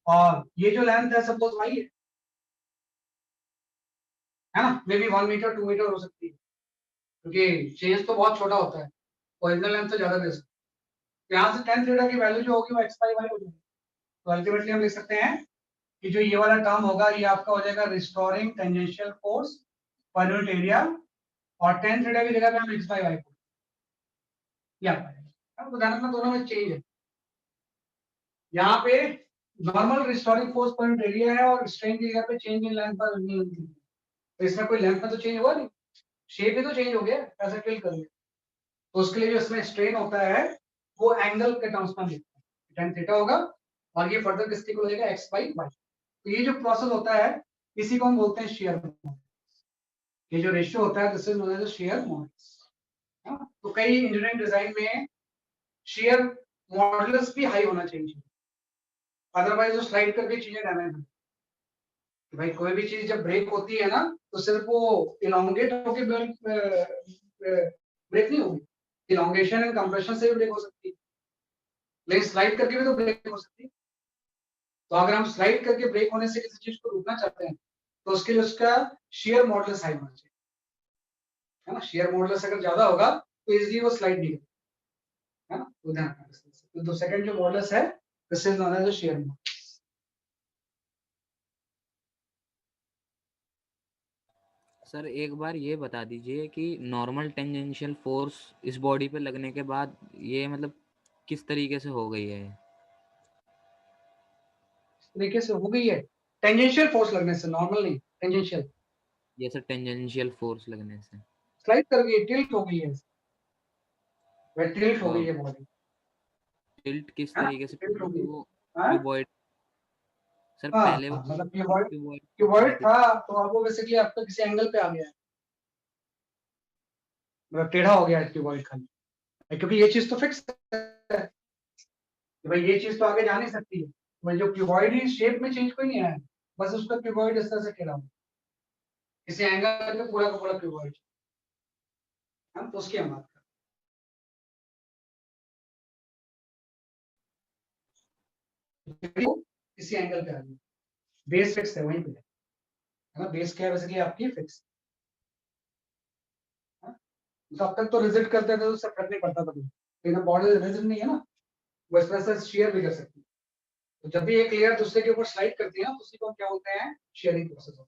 और ये जो लेंथ है सपोज y है ना, मे बी 1 मीटर 2 मीटर हो सकती है, क्योंकि चेंज तो बहुत छोटा होता है, ओरिजिनल लेंथ तो ज्यादा दे सकते हैं। यहाँ से tan थीटा की वैल्यू जो होगी वो x बाई y हो जाएगी, तो अल्टीमेटली हम लिख सकते हैं कि जो ये वाला टर्म होगा ये आपका हो जाएगा restoring tangential force per unit area, और tan थीटा की जगह पे हम x बाई y को या तो ध्यान रखना दोनों में चेंज है, यहाँ पे normal restoring force per unit area है और स्ट्रेन की जगह पे चेंज इन लेंथ पर, तो इसमें कोई लेंथ में तो चेंज हुआ नहीं, शेप ही तो चेंज हो गया ऐसा टिल्ट कर लिया, तो उसके लिए जो इसमें स्ट्रेन होता है वो एंगल के टर्म्स में लिखते हैं, tan थीटा होगा, और ये फर्दर किसके इक्वल हो जाएगा, x बाई y। तो ये जो प्रोसेस होता है इसी को हम बोलते हैं शेयर। ये जो रेशियो होता है this is known as shear modulus. तो कई इंजीनियरिंग डिजाइन में शेयर मॉडुलस भी हाई होना चाहिए, अदरवाइज वो स्लाइड करके चीजें डैमेज होती है। भाई कोई भी चीज जब ब्रेक होती है ना तो सिर्फ वो इलोंगेट होके ब्रेक नहीं होगी, इलोंगेशन एंड कंप्रेशन से भी ब्रेक हो सकती है, लेकिन स्लाइड करके भी तो ब्रेक हो सकती है। तो अगर हम स्लाइड करके ब्रेक होने से किसी चीज को रोकना चाहते हैं तो उसके लिए उसका शेयर मॉडुलस हाई होना चाहिए, है ना। शेयर मॉडुलस अगर ज्यादा होगा तो इजीली वो स्लाइड नहीं करेगा, है ना। तो ध्यान रखना। तो सेकंड जो मॉडुलस है this is known as shear modulus. Sir एक बार ये बता दीजिए कि नॉर्मल टेंजेंशियल फोर्स इस बॉडी पे लगने के बाद ये मतलब किस तरीके से हो गई है? इस तरीके से हो गई है टेंजेंशियल फोर्स लगने से, नॉर्मल नहीं, टेंजेंशियल। ये सर टेंजेंशियल फोर्स लगने से स्लाइड कर गई, टिल्ट हो गई है, वह टिल्ट हो गई और है बॉडी, टिल्ट किस है ना, तरीके से? टिल्ट हो पहले गई। तो वो हाँ क्यूबॉइड सर, हाँ पहले वो हाँ, मतलब क्यूबॉइड, क्यूबॉइड क्यूबॉइड था तो अब वो बेसिकली आपका किसी एंगल पे आ गया है, मतलब टेढ़ा हो गया है क्यूबॉइड खाली, क्योंकि ये चीज तो फिक्स है कि भाई ये चीज तो आगे जा नहीं सकती है। भाई जो क्यूबॉइड ही शेप में चेंज कोई नहीं आया है, बस उसका क्यूबॉइड इस तरह से टेढ़ा हो, किसी एंगल पे पूरा का पूरा क्यूबॉइड, हम तो उसकी हम बात कर रहे हैं। किसी एंगल पे आ गई, बेस फिक्स है वहीं पे, है ना। बेस क्या है बेसिकली आपकी फिक्स, तो अब तक तो रिजिट करते थे तो उससे फर्क नहीं पड़ता था, लेकिन बॉडी रिजिट नहीं है ना, वो इस तरह से शेयर भी कर सकती है। तो जब भी एक लेयर दूसरे के ऊपर स्लाइड करती है ना तो उसी को हम क्या बोलते हैं, शेयरिंग प्रोसेस होता है।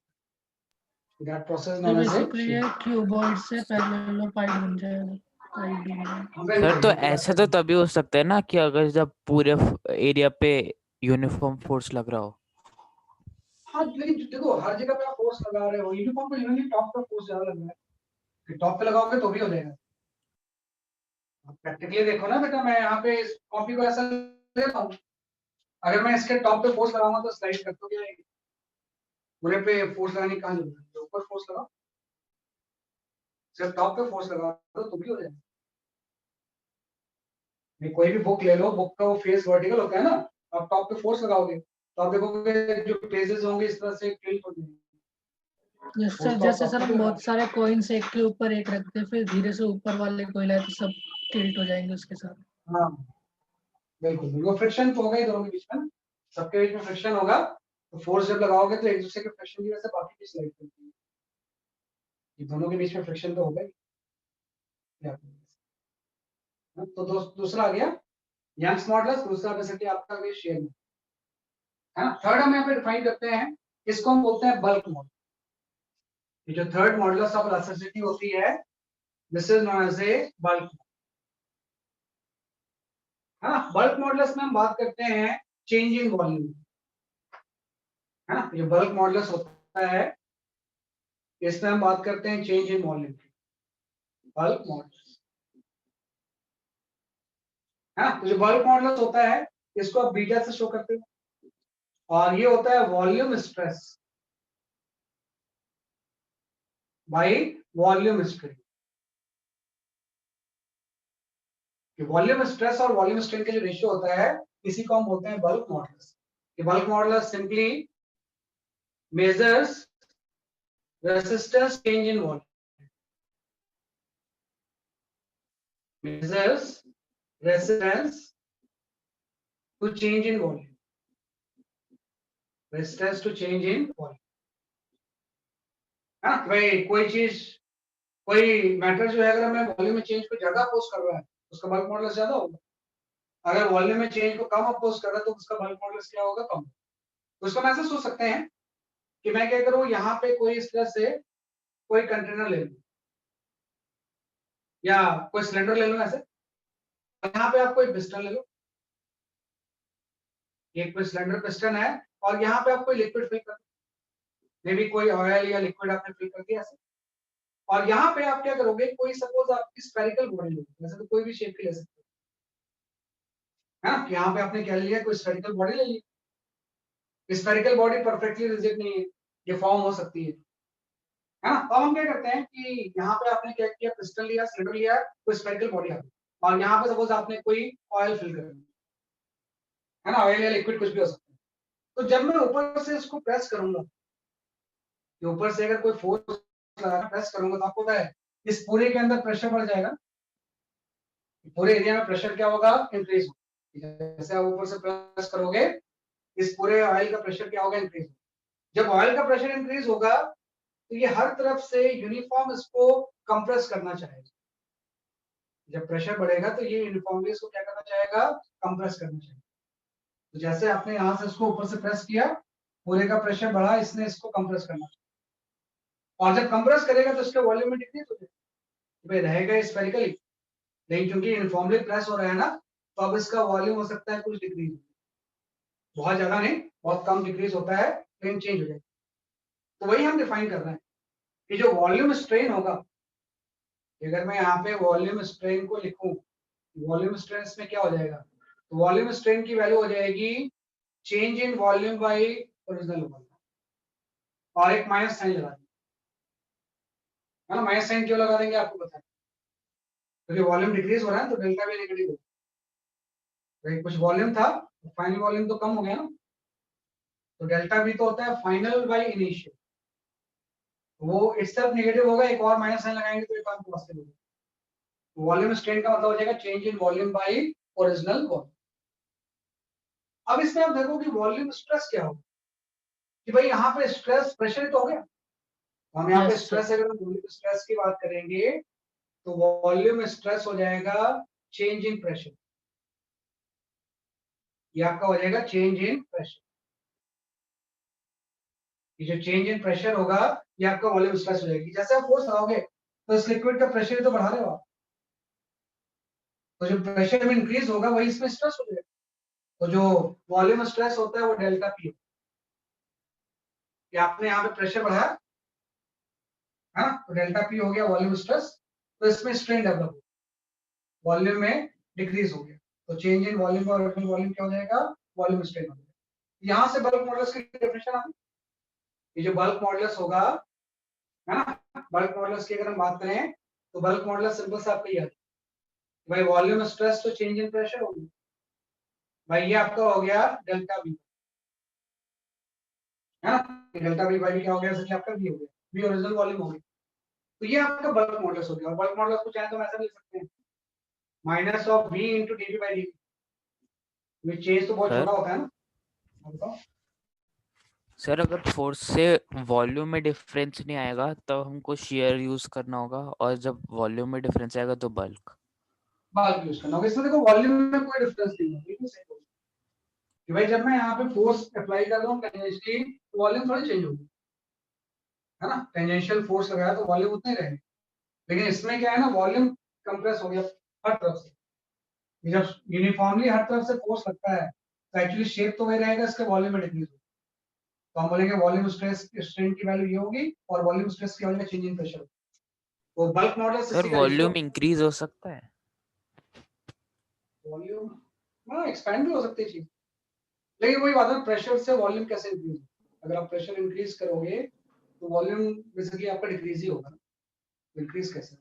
दैट प्रोसेस तो नोन एज बेसिकली ये क्यूबॉइड से पैरेललोपाइड बन जाएगा, सर तो ऐसे तो तभी हो सकता है ना कि अगर जब पूरे एरिया पे यूनिफॉर्म फोर्स लग रहा हो। हाँ लेकिन देखो हर जगह पे आप फोर्स लगा रहे हो, यूनिफॉर्म पे नहीं, टॉप पे फोर्स ज्यादा लग रहा है, कि टॉप पे लगाओगे तो भी हो जाएगा। आप प्रैक्टिकली देखो ना बेटा, मैं यहाँ पे इस कॉपी को ऐसा ले रहा हूँ, अगर मैं इसके टॉप पे फोर्स लगाऊंगा तो स्लाइड कर तो जाएगी, पूरे पे फोर्स लगाने की कहाँ जरूरत है, ऊपर फोर्स लगाओ, सिर्फ टॉप पे फोर्स लगाओ तो भी हो जाएगा। नहीं, कोई भी बुक ले लो, बुक का वो फेस वर्टिकल होता है ना, आप टॉप पे फोर्स लगाओगे तो आप देखोगे जो पेजेस होंगे इस तरह से टिल्ट हो जाएंगे। जैसे सर हम बहुत सारे कॉइन्स एक के ऊपर एक रखते हैं, फिर धीरे से ऊपर वाले कोई लाए तो सब टिल्ट हो जाएंगे उसके साथ। हाँ बिल्कुल बिल्कुल, फ्रिक्शन तो होगा ही दोनों के बीच में ना, सबके बीच में फ्रिक्शन होगा, तो फोर्स जब लगाओगे तो एक दूसरे के फ्रिक्शन की वजह से बाकी की स्लाइड करती है, ये दोनों के बीच में फ्रिक्शन तो होगा ही। तो दूसरा आ गया यंग्स मॉडुलस, दूसरा बेसिकली आपका भी शेयर है ना। थर्ड हम यहाँ पे डिफाइन करते हैं, इसको हम बोलते हैं बल्क मॉडुलस। ये जो थर्ड मॉडुलस ऑफ इलास्टिसिटी होती है this is known as a bulk, है ना। बल्क मॉडुलस में हम बात करते हैं चेंज इन वॉल्यूम, है ना। ये बल्क मॉडुलस होता है, इसमें हम बात करते हैं change in volume, bulk modulus, है ना। तो जो बल्क मॉडुलस होता है इसको आप बीटा से शो करते हो, और ये होता है volume stress by volume strain. Volume stress और वॉल्यूम स्ट्रेन का जो रेशियो होता है इसी को हम बोलते हैं bulk modulus. Bulk modulus simply measures resistance change in volume, measures resistance to change in volume, resistance to change in volume। हाँ भाई कोई चीज, कोई मैटर जो है अगर हमें वॉल्यूम में चेंज को ज्यादा अपोज कर रहा है उसका बल्क मॉडुलस ज्यादा होगा, अगर वॉल्यूम में चेंज को कम अपोज कर रहा है तो उसका बल्क मॉडुलस क्या होगा, कम। उसको हम ऐसे सोच सकते हैं कि मैं क्या करूं, यहाँ पे कोई इस तरह से कोई कंटेनर ले लूं या कोई सिलेंडर ले लूं ऐसे, यहाँ पे आप कोई पिस्टन ले लो, एक कोई सिलेंडर पिस्टन है और यहाँ पे आप कोई लिक्विड फिल कर, मे बी कोई ऑयल या लिक्विड आपने फिल कर दिया ऐसे, और यहाँ पे आप क्या करोगे, कोई सपोज आपकी स्फेरिकल बॉडी लोगे, वैसे तो कोई भी शेप की ले सकते हो, हाँ यहाँ पे आपने क्या लिया, कोई स्फेरिकल बॉडी ले ली, स्फेरिकल बॉडी परफेक्टली रिजिड नहीं है, ये फॉर्म हो सकती है है ना। तो अब हम क्या करते हैं कि यहाँ पे आपने क्या किया, पिस्टन लिया, सिलेंडर लिया, कोई स्फेरिकल बॉडी आ गई, और यहाँ पे सपोज आपने कोई ऑयल फिल कर दिया, है ना, ऑयल या लिक्विड कुछ भी हो सकता है। तो जब मैं ऊपर से इसको प्रेस करूंगा, ऊपर से अगर कोई फोर्स लगाकर प्रेस करूंगा, तो आपको पता है इस पूरे के अंदर प्रेशर बढ़ जाएगा, पूरे एरिया में प्रेशर क्या होगा, इंक्रीज होगा। जैसे आप ऊपर से प्रेस करोगे, इस पूरे ऑयल का प्रेशर क्या होगा, इंक्रीज होगा। जब ऑयल का प्रेशर इंक्रीज होगा तो ये हर तरफ से यूनिफॉर्म इसको कंप्रेस करना चाहेगा। जब प्रेशर बढ़ेगा तो ये यूनिफॉर्मली इसको क्या करना चाहेगा, कंप्रेस करना चाहेगा। तो जैसे आपने यहाँ से इसको ऊपर से प्रेस किया, पूरे का प्रेशर बढ़ा, इसने इसको कंप्रेस करना, और जब कंप्रेस करेगा तो इसका वॉल्यूम में डिक्रीज हो जाएगा, भाई रहेगा स्फेरिकली, लेकिन क्योंकि यूनिफॉर्मली प्रेस हो रहा है ना, तो अब इसका वॉल्यूम हो सकता है कुछ डिक्रीज, बहुत ज्यादा नहीं, बहुत कम डिक्रीज होता है, लेकिन चेंज हो जाएगा। तो वही हम डिफाइन कर रहे हैं कि जो वॉल्यूम स्ट्रेन होगा, अगर मैं यहाँ पे वॉल्यूम स्ट्रेन को लिखूं, वॉल्यूम स्ट्रेन में क्या हो जाएगा, तो वॉल्यूम स्ट्रेन की वैल्यू हो जाएगी change in volume by original volume, और एक माइनस साइन लगा देंगे, है ना। माइनस साइन क्यों लगा देंगे आपको पता है, क्योंकि वॉल्यूम डिक्रीज हो रहा है तो डेल्टा भी नेगेटिव होगा, तो कुछ वॉल्यूम था, फाइनल वॉल्यूम तो कम हो गया ना, तो डेल्टा भी तो होता है फाइनल बाई इनिशियल, वो इट्सेल्फ नेगेटिव होगा, एक और माइनस साइन लगाएंगे तो ये काम पॉसिबल होगा। वॉल्यूम स्ट्रेन का मतलब हो जाएगा change in volume by original volume. अब इसमें आप देखो कि वॉल्यूम स्ट्रेस क्या होगा, कि भाई यहाँ पे स्ट्रेस प्रेशर तो हो गया, तो हम यहाँ पे Yes, sir. स्ट्रेस, अगर हम वॉल्यूम स्ट्रेस की बात करेंगे तो वॉल्यूम स्ट्रेस हो जाएगा चेंज इन प्रेशर, ये आपका हो जाएगा चेंज इन प्रेशर। ये जो चेंज इन प्रेशर होगा ये आपका वॉल्यूम स्ट्रेस हो जाएगी। जैसे आप फोर्स लगाओगे तो इस लिक्विड का प्रेशर तो बढ़ा रहे हो आप, तो जो प्रेशर में इंक्रीज होगा वही इसमें स्ट्रेस हो जाएगा, तो जो वॉल्यूम स्ट्रेस होता है वो डेल्टा पी, कि आपने यहाँ पे प्रेशर बढ़ाया है ना, तो डेल्टा पी हो गया वॉल्यूम स्ट्रेस, तो इसमें स्ट्रेन डेवलप हो, वॉल्यूम में डिक्रीज हो गया, तो चेंज इन वॉल्यूम और ओरिजिनल वॉल्यूम क्या हो जाएगा, वॉल्यूम स्ट्रेन हो जाएगा। यहाँ से बल्क मॉडुलस की डेफिनेशन आती है, ये जो बल्क मॉडुलस होगा, है ना, बल्क मॉडुलस की अगर हम बात करें तो बल्क मॉडुलस सिंपल से आपको याद है, भाई वॉल्यूम स्ट्रेस तो चेंज इन प्रेशर हो गया, भाई ये आपका हो गया डेल्टा बी, है ना, डेल्टा बी बाई क्या हो गया, जैसे आपका बी हो गया, बी ओरिजिनल वॉल्यूम हो गया, तो ये आपका बल्क मॉडुलस हो गया। और बल्क मॉडुलस को चाहे तो हम ऐसा लिख सकते हैं minus of v into D by D, में चेंज तो बहुत सर? छोटा होता है ना, बताओ। सर अगर फोर्स से वॉल्यूम में डिफरेंस नहीं आएगा तब हमको शेयर यूज करना होगा, और जब वॉल्यूम में डिफरेंस आएगा तो बल्क। बल्क यूज करना होगा, इसमें देखो वॉल्यूम में कोई डिफरेंस नहीं है, बिल्कुल सही बोल कि भाई जब मैं यहाँ पे फोर्स अप्लाई कर रहा हूँ टेंजेंशियली तो वॉल्यूम थोड़ी चेंज होगी, है ना, टेंजेंशियल फोर्स लगाया तो वॉल्यूम उतना ही रहेगा, लेकिन इसमें क्या है ना, वॉल्यूम कंप्रेस हो गया हर तरफ से, जब यूनिफॉर्मली हर तरफ से फोर्स लगता है तो एक्चुअली शेप तो वही रहेगा, इसके वॉल्यूम में डिक्रीज होगा, तो हम बोलेंगे वॉल्यूम स्ट्रेस स्ट्रेन की वैल्यू ये होगी, और वॉल्यूम स्ट्रेस की वैल्यू चेंज इन प्रेशर, तो बल्क मॉडुलस सर इसी का वॉल्यूम इंक्रीज हो सकता है? वॉल्यूम हाँ एक्सपैंड भी हो सकती है चीज, लेकिन वही बात है, प्रेशर से वॉल्यूम कैसे इंक्रीज, अगर आप प्रेशर इंक्रीज करोगे तो वॉल्यूम बेसिकली आपका डिक्रीज ही होगा, इंक्रीज कैसे,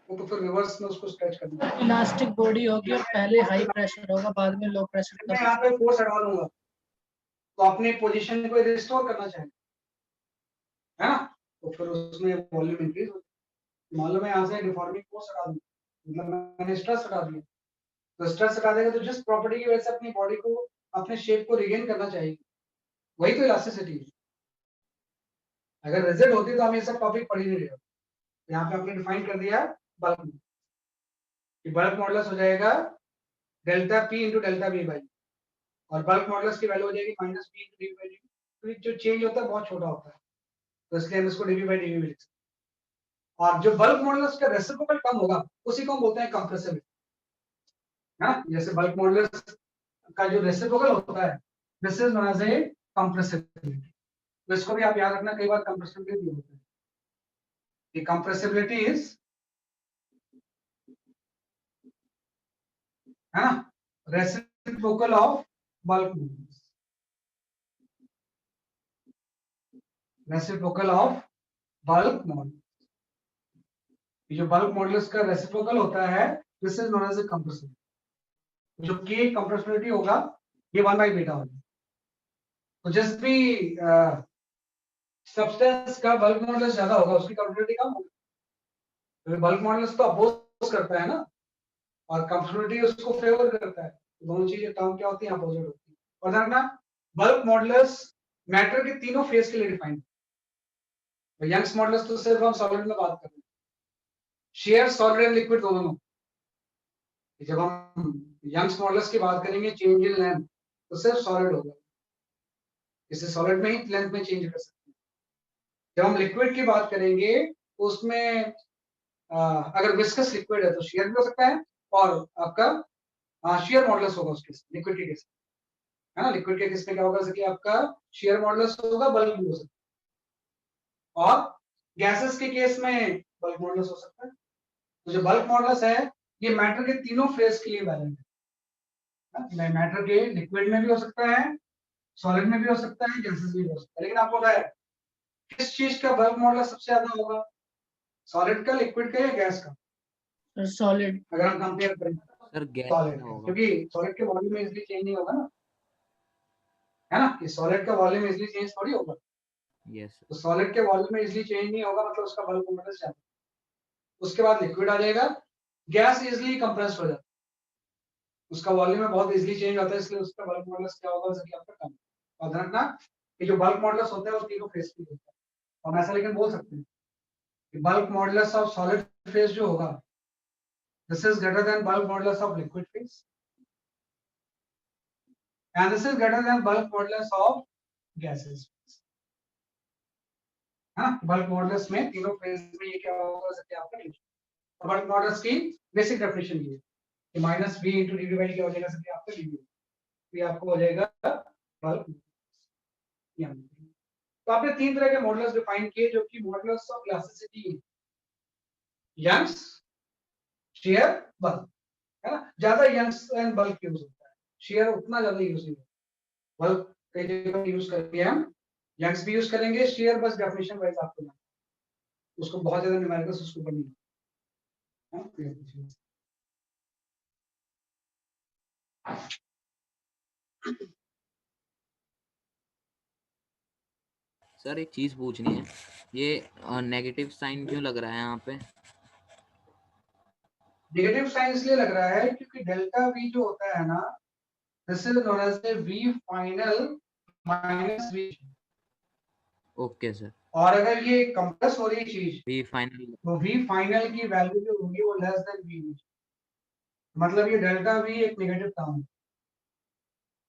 वो तो फिर रिवर्स में उसको स्ट्रेच करना है। इलास्टिक बॉडी होगी और पहले हाई प्रेशर होगा, बाद में लो प्रेशर मैं का। यहाँ पे फोर्स हटा लूंगा तो अपने पोजीशन को रिस्टोर करना चाहिए, है ना, तो फिर उसमें वॉल्यूम इंक्रीज हो, मान लो मैं यहाँ से डिफॉर्मिंग फोर्स हटा दूं, मतलब मैंने स्ट्रेस हटा दिया, तो स्ट्रेस हटा देगा तो जिस प्रॉपर्टी की वजह से अपनी बॉडी को अपने शेप को रिगेन करना चाहिए, वही तो इलास्टिसिटी है। अगर रिजिड होती तो हम ये सब टॉपिक पढ़ ही नहीं रहे, यहाँ पे आपने डिफाइन कर दिया बल्क, कि बल्क मॉडुलस हो जाएगा delta P into delta V by, और बल्क मॉडुलस की वैल्यू हो जाएगी minus P into D by D, क्योंकि जो चेंज होता है बहुत छोटा होता है, तो इसलिए हम इसको डीवी बाई डीवी भी लिख सकते हैं। और जो बल्क मॉडुलस का रेसिप्रोकल कम होगा उसी को हम बोलते हैं कंप्रेसिबिलिटी, है ना, जैसे बल्क मॉडुलस का जो रेसिप्रोकल होता है this is known as a compressibility, तो इसको भी आप याद रखना, कई बार कंप्रेसिबिलिटी भी होता है, कि कंप्रेसिबिलिटी इज, है ना, reciprocal of bulk modulus, reciprocal of bulk modulus. जो बल्क मॉडुलस का रेसिप्रोकल होता है this is known as a compressibility. जो के कंप्रेसिबिलिटी होगा ये 1 बाई बीटा होगा। तो जिस भी सब्सटेंस का बल्क मॉडुलस ज्यादा होगा उसकी कंप्रेसिबिलिटी कम होगी। तो बल्क मॉडुलस तो अपोज करता है ना, और कंप्रेसिबिलिटी उसको फेवर करता है। तो दोनों चीजें टर्म क्या होती है, अपोजिट होती है। और ध्यान रखना बल्क मॉडुलस मैटर के तीनों फेज के लिए डिफाइंड है। यंग्स मॉडुलस तो सिर्फ हम सॉलिड में बात कर रहे हैं, शेयर सॉलिड एंड लिक्विड दोनों। जब हम यंग्स मॉडुलस की बात करेंगे चेंज इन लेंथ तो सिर्फ सॉलिड होगा, इसे सॉलिड में ही लेंथ में चेंज कर सकते हैं। जब हम लिक्विड की बात करेंगे उसमें अगर विस्कस लिक्विड है तो शेयर भी हो सकता है, और आपका शेयर मॉडुलस होगा उसके लिक्विड के केस है ना। लिक्विड के केस में क्या होगा, जैसे कि आपका शेयर मॉडुलस होगा, बल्क भी हो सकता है, और गैसेस के केस में बल्क मॉडुलस हो सकता है। तो जो बल्क मॉडुलस है ये मैटर के तीनों फेज के लिए वैलिड है। मैटर के लिक्विड में भी हो सकता है, सॉलिड में भी हो सकता है, गैसेस में भी हो सकता है। लेकिन आपको पता है किस चीज का बल्क मॉडुलस सबसे ज्यादा होगा, सॉलिड का, लिक्विड का, या गैस का? सॉलिड। अगर हम कंपेयर करें सर गैस सॉलिड का का, होगा। क्योंकि सॉलिड के वॉल्यूम में इजीली चेंज नहीं होगा ना, है ना। कि सॉलिड का वॉल्यूम इजीली चेंज थोड़ी होगा। यस तो सॉलिड के वॉल्यूम में इजीली चेंज नहीं होगा, मतलब उसका बल्क मॉडुलस ज्यादा। उसके बाद लिक्विड आ जाएगा, गैस इजीली कंप्रेस्ड हो जाता है, उसका वॉल्यूम में बहुत इजीली चेंज होता है, इसलिए उसका बल्क मॉडुलस क्या होगा, जैसे कि आपका कम। और ध्यान रखना कि जो बल्क मॉडुलस होता है वो तीनों फेज पे होता है। हम ऐसा लेकिन बोल सकते हैं कि bulk modulus of solid phase जो होगा this is greater than bulk modulus of liquid phase, and this is greater than bulk modulus of gases। हाँ, बल्क मॉडुलस में तीनों फेज में ये क्या होगा, जैसे आपका न्यूट्रल। बल्क मॉडुलस की बेसिक डेफिनेशन ये है कि minus v into D by क्या हो जाएगा, जैसे आपका डी ये आपको हो जाएगा बल्क। तो आपने तीन तरह के मॉडुलस डिफाइन किए जो कि modulus of elasticity, Young's, shear, bulk, है ना। ज्यादा यंग्स एंड बल्क यूज होता है, शेयर उतना ज्यादा यूज नहीं होता। बल्क कई जगह यूज करते हैं हम, यंग्स भी यूज करेंगे, शेयर बस डेफिनेशन वाइज आपको ना, उसको बहुत ज्यादा न्यूमेरिकल्स उसको ऊपर नहीं है। सर एक चीज पूछनी है, ये नेगेटिव साइन क्यों लग रहा है यहाँ पे? नेगेटिव साइन इसलिए लग रहा है क्योंकि डेल्टा वी जो होता है ना this is known as a V final minus V. Okay sir. और अगर ये कंप्रेस हो रही चीज वी फाइनल। तो वी फाइनल की वैल्यू जो होगी वो लेस देन वी, मतलब ये डेल्टा वी एक नेगेटिव टर्म है।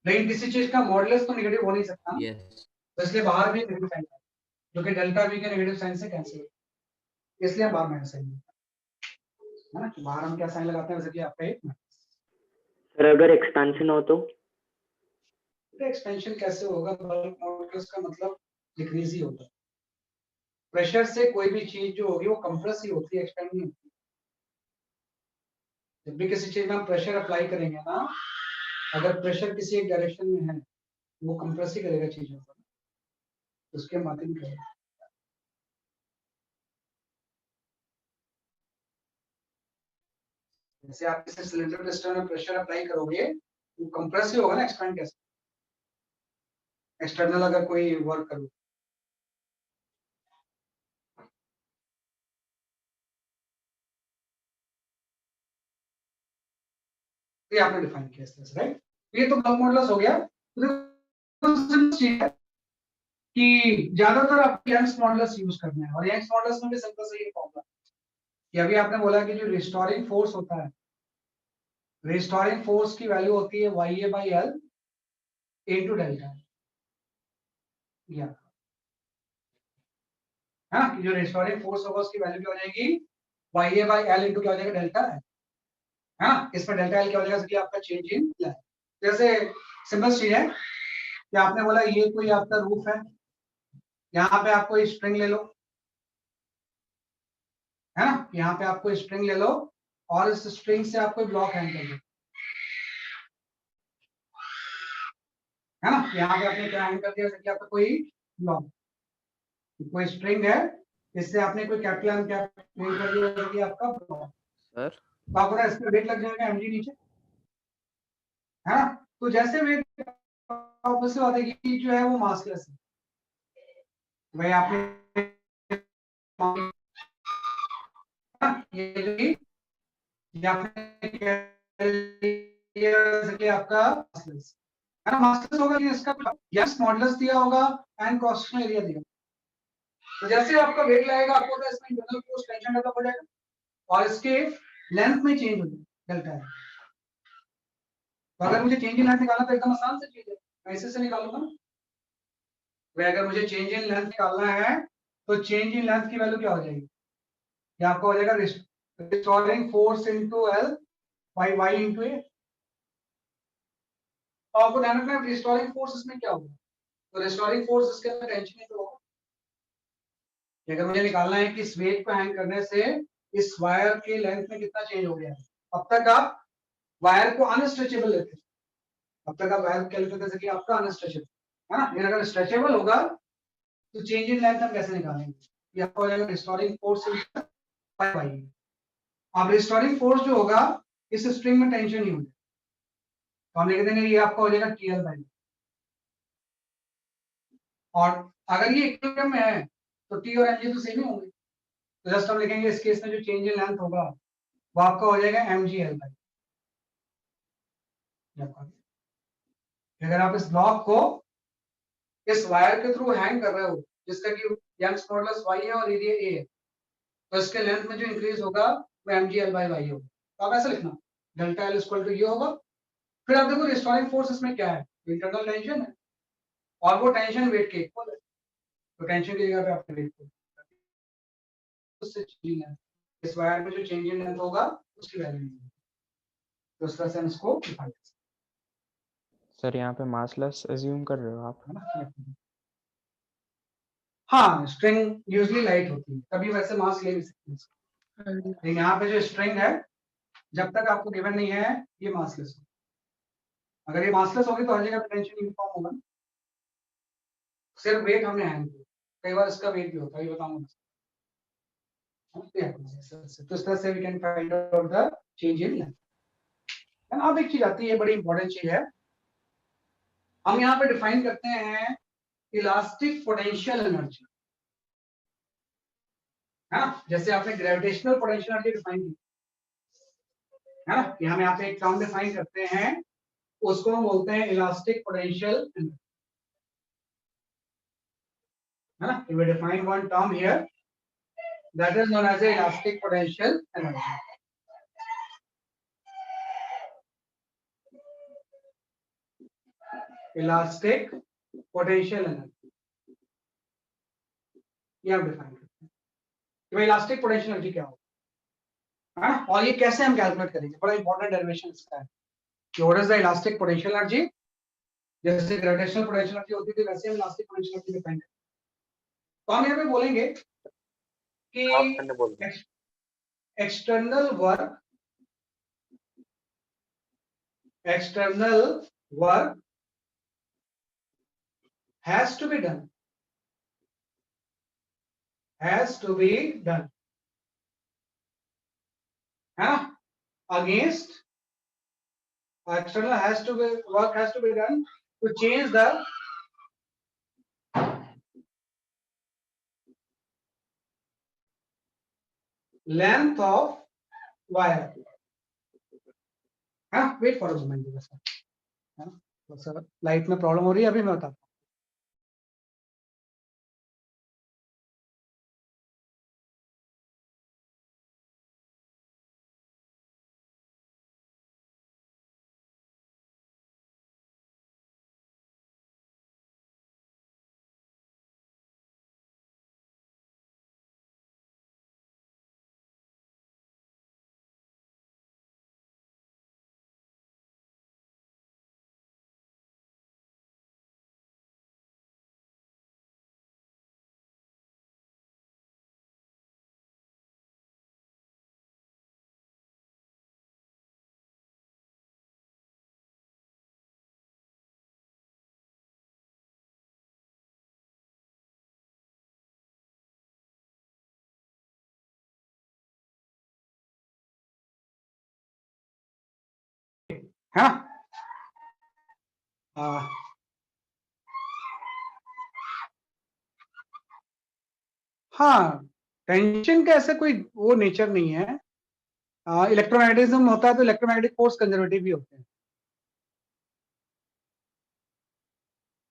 लेकिन किसी चीज का मॉडुलस तो नेगेटिव हो नहीं सकता, यस तो इसलिए बाहर भी नेगेटिव साइन है जो कि डेल्टा वी के नेगेटिव साइन से कैंसिल है, इसलिए हम बाहर माइनस साइन है ना। तो बाहर हम क्या साइन लगाते हैं, जैसे कि आपका एक सर अगर एक्सपेंशन हो तो एक्सपेंशन कैसे होगा, बल्क मॉडुलस का मतलब डिक्रीज ही होता है। प्रेशर से कोई भी चीज जो होगी वो कंप्रेस ही होती है, एक्सपेंड नहीं होती। जब भी किसी चीज में हम प्रेशर अप्लाई करेंगे ना, अगर प्रेशर किसी एक डायरेक्शन में है वो कंप्रेस ही करेगा चीजों को, उसके माध्यम करेगा। जैसे आप किसी सिलेंडर पिस्टन में प्रेशर अप्लाई करोगे वो कंप्रेस ही होगा ना, एक्सपेंड कैसे? एक्सटर्नल अगर कोई वर्क करो, ये आपने डिफाइन किया इस तरह से, राइट। ये तो बल्क मॉडुलस हो गया। कि ज्यादातर आपको यंग्स मॉडुलस यूज करना है, और यंग्स मॉडुलस में भी सिंपल सा ये फॉर्मूला कि अभी आपने बोला कि जो रिस्टोरिंग फोर्स होता है, रिस्टोरिंग फोर्स की वैल्यू होती है YA by L into delta, हाँ, कि जो रिस्टोरिंग फोर्स होगा उसकी वैल्यू क्या हो जाएगी, YA by L into क्या हो जाएगा, डेल्टा है, हाँ। इसमें डेल्टा L क्या हो जाएगा, कि आपका चेंज इन लेंथ। जैसे सिंपल चीज है कि आपने बोला ये कोई आपका रूफ है, यहाँ पे आप कोई स्ट्रिंग ले लो, है ना, यहाँ पे आप कोई स्ट्रिंग ले लो और इस स्ट्रिंग से आप कोई ब्लॉक हैंग कर लो, है ना। यहाँ पे आपने क्या हैंग कर दिया, कि आपका कोई ब्लॉक, कोई स्ट्रिंग है इससे आपने कोई कैपिटल क्या क्लेम कर दिया जैसे कि आपका block। सर तो आपको पता है इसमें वेट लग जाएगा mg नीचे, है ना? तो जैसे वेट ऑब्वियसली बात है कि जो है वो मासलेस है, भाई आपने ये जो कि ये आपने कह लिया जैसे कि आपका मासलेस है ना, मासलेस होगा कि इसका यस मॉडुलस दिया होगा एंड क्रॉस सेक्शनल एरिया दिया होगा। तो जैसे आपका वेट लगेगा आपको पता है इसमें इंटरनल फोर्स टेंशन डेवलप हो जाएगा और इसके लेंथ में चेंज हो जाएगा डेल्टा है। तो अगर मुझे चेंज इन लेंथ निकालना तो एकदम आसान सी चीज है, मैं इसी से निकालूंगा ना। भाई अगर मुझे चेंज इन लेंथ निकालना है तो चेंज इन लेंथ की वैल्यू क्या हो जाएगी, ये आपका हो जाएगा restoring force into L by Y into A. तो आपको ध्यान रखना है रिस्टोरिंग फोर्स इसमें क्या होगा, तो रिस्टोरिंग फोर्स इसके अंदर टेंशन ही तो होगा। कि अगर मुझे निकालना है कि इस वेट को हैंग करने से इस वायर के लेंथ में कितना चेंज हो गया है, अब तक आप वायर को अनस्ट्रेचेबल लेते थे, अब तक आप वायर क्या लेते थे कि आपका अनस्ट्रेचेबल है ना, लेकिन अगर स्ट्रेचेबल होगा तो चेंज इन लेंथ हम कैसे निकालेंगे, ये आपका हो जाएगा रिस्टोरिंग फोर्स बाय वाई। अब रिस्टोरिंग फोर्स जो होगा इस स्ट्रिंग में टेंशन ही होगी, तो हम लिख देंगे ये आपका हो जाएगा टीएल बाई। और अगर ये इक्विलिब्रियम में है तो टी और एमजी तो सेम ही होंगे, तो जस्ट हम लिखेंगे इस केस में जो चेंज इन लेंथ होगा वो आपका हो जाएगा mgl बाई। अगर आप इस ब्लॉक को इस वायर के थ्रू हैंग कर रहे हो जिसका कि यंग्स मॉडुलस y है और एरिया a है, तो इसके लेंथ में जो इंक्रीज होगा वो mgl बाई y होगा। तो आप ऐसे लिखना डेल्टा एल इक्वल टू ये होगा। फिर आप देखो रिस्टोरिंग फोर्स इसमें क्या है, इंटरनल टेंशन है और वो टेंशन वेट के इक्वल है, तो टेंशन की जगह पे आपने वेट को उससे चेंज लेंथ, इस वायर में जो चेंज इन लेंथ होगा उसकी वैल्यू, तो उस तरह से हम इसको डिफाइन कर सकते सर यहाँ पे मासलेस अज्यूम कर रहे हो आप? हैं ना। हाँ स्ट्रिंग यूजली लाइट होती है, कभी वैसे मास ले भी सकते हैं इसको। हाँ जी। लेकिन यहाँ पे जो स्ट्रिंग है जब तक आपको गिवन नहीं है ये मासलेस हो, अगर ये मासलेस होगी तो हर जगह पोटेंशियल यूनिफॉर्म होगा ना। सिर्फ वेट हमने हैंड किया, कई बार इसका वेट भी होता है, ये बताऊंगा। तो इस तरह से we can find out the change in length. अब एक चीज आती है बड़ी इंपॉर्टेंट चीज है, हम यहाँ पे डिफाइन करते हैं इलास्टिक पोटेंशियल एनर्जी, है ना, जैसे आपने ग्रेविटेशनल पोटेंशियल एनर्जी डिफाइन की है ना, कि हम यहाँ पे एक टर्म डिफाइन करते हैं उसको हम बोलते हैं इलास्टिक पोटेंशियल एनर्जी, है ना। We define one term here that is known as a elastic potential energy. Elastic potential energy ये हम डिफाइन करते हैं कि भाई इलास्टिक पोटेंशियल एनर्जी क्या होगा, है ना, और ये कैसे हम कैलकुलेट करेंगे, बड़ा इंपॉर्टेंट डेरिवेशन इसका है कि what is the elastic potential energy. जैसे ग्रेविटेशनल पोटेंशियल एनर्जी होती थी वैसे हम इलास्टिक पोटेंशियल एनर्जी डिफाइन करते हैं। तो हम यहाँ पे बोलेंगे कि external work has to be done है ना, against external work has to be done to change the length of wire, हाँ वेट फॉर अ मोमेंट, है ना, तो सर लाइट में प्रॉब्लम हो रही है अभी मैं बताता हूँ। है ना। हाँ हाँ, टेंशन का ऐसा कोई वो नेचर नहीं है। इलेक्ट्रोमैग्नेटिज्म होता है तो इलेक्ट्रोमैग्नेटिक फोर्स कंजर्वेटिव भी होते हैं।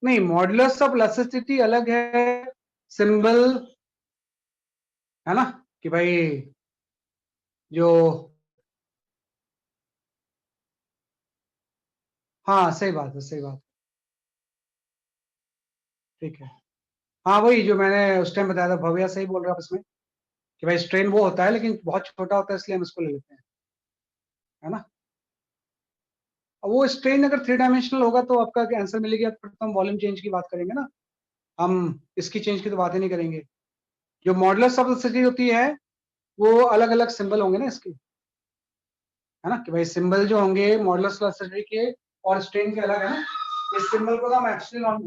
नहीं, मॉडुलस ऑफ इलास्टिसिटी अलग है, सिंबल है ना, कि भाई जो, हाँ सही बात है, सही बात, ठीक है। हाँ वही जो मैंने उस टाइम बताया था, भव्या सही बोल रहा है इसमें, कि भाई स्ट्रेन वो होता है लेकिन बहुत छोटा होता है, इसलिए हम इसको ले लेते हैं, है ना। अब वो स्ट्रेन अगर 3 डायमेंशनल होगा तो आपका आंसर मिलेगा, फिर तो हम वॉल्यूम चेंज की बात करेंगे ना, हम इसकी चेंज की तो बात ही नहीं करेंगे। जो मॉडुलस ऑफ इलास्टिसिटी होती है वो अलग अलग सिंबल होंगे ना इसके, है ना, कि भाई सिंबल जो होंगे मॉडुलस ऑफ इलास्टिसिटी के और स्ट्रेन के अलग है ना। इस सिंबल को तो हम एप्सिलॉन,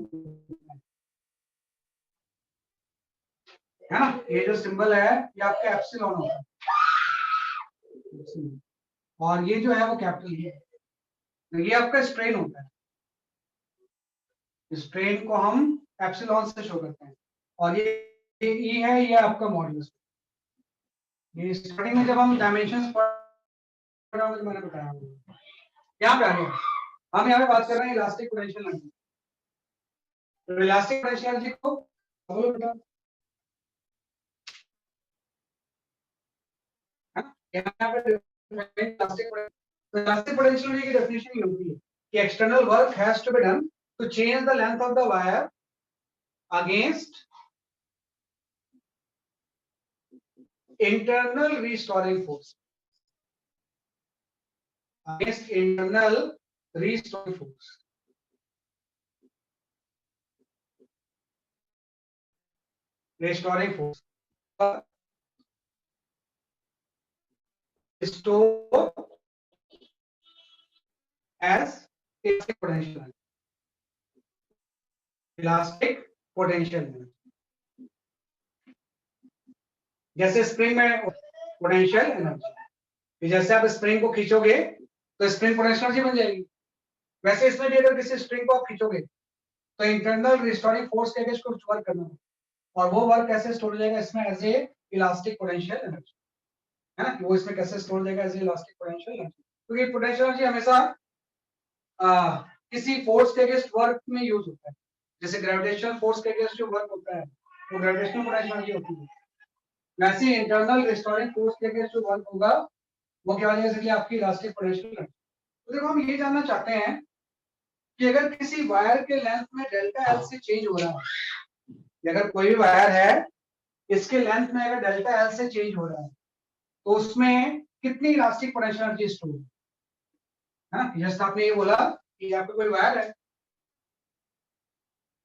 है ना, ये जो सिंबल है ये आपका एप्सिलॉन होता है, और ये जो है वो कैपिटल E है, तो ये आपका स्ट्रेन होता है। स्ट्रेन को हम एप्सिलॉन से शो करते हैं, और ये E है, ये आपका मॉडुलस। ये स्टार्टिंग में जब हम डायमेंशंस पढ़ रहे थे मैंने बताया, यहाँ पे आ गया। हम यहाँ पे बात कर रहे हैं इलास्टिक पोटेंशियल एनर्जी। तो इलास्टिक पोटेंशियल एनर्जी को बोलो बेटा, है ना, यहाँ पे इलास्टिक पोटेंशियल एनर्जी की डेफिनेशन ये होती है कि external work has to be done to change the length of the wire against internal restoring force, against internal restoring force. Restoring force store as elastic potential energy. Elastic potential energy. जैसे spring में potential energy, जैसे आप spring को खींचोगे तो spring potential energy बन जाएगी, वैसे इसमें भी अगर किसी स्प्रिंग को आप खींचोगे तो इंटरनल रिस्टोरिंग फोर्स के अगेंस्ट कुछ वर्क करना है, और वो वर्क कैसे स्टोर हो जाएगा इसमें as a elastic potential energy, है ना, कि वो इसमें कैसे स्टोर हो जाएगा as a elastic potential energy. क्योंकि पोटेंशियल एनर्जी हमेशा किसी फोर्स के अगेंस्ट वर्क में यूज होता है, जैसे ग्रेविटेशनल फोर्स के अगेंस्ट जो वर्क होता है वो ग्रेविटेशनल पोटेंशियल एनर्जी होती है, वैसे इंटरनल रिस्टोरिंग फोर्स के अगेंस्ट जो वर्क होगा वो क्या हो जाएगा, इसलिए आपकी इलास्टिक पोटेंशियल एनर्जी। तो देखो हम ये जानना चाहते हैं कि अगर किसी वायर के लेंथ में डेल्टा एल से चेंज हो रहा है, अगर कोई भी वायर है इसके लेंथ में अगर डेल्टा एल से चेंज हो रहा है तो उसमें कितनी इलास्टिक पोटेंशियल एनर्जी स्टोर है ना। जैसे आपने ये बोला कि यहाँ पे कोई वायर है,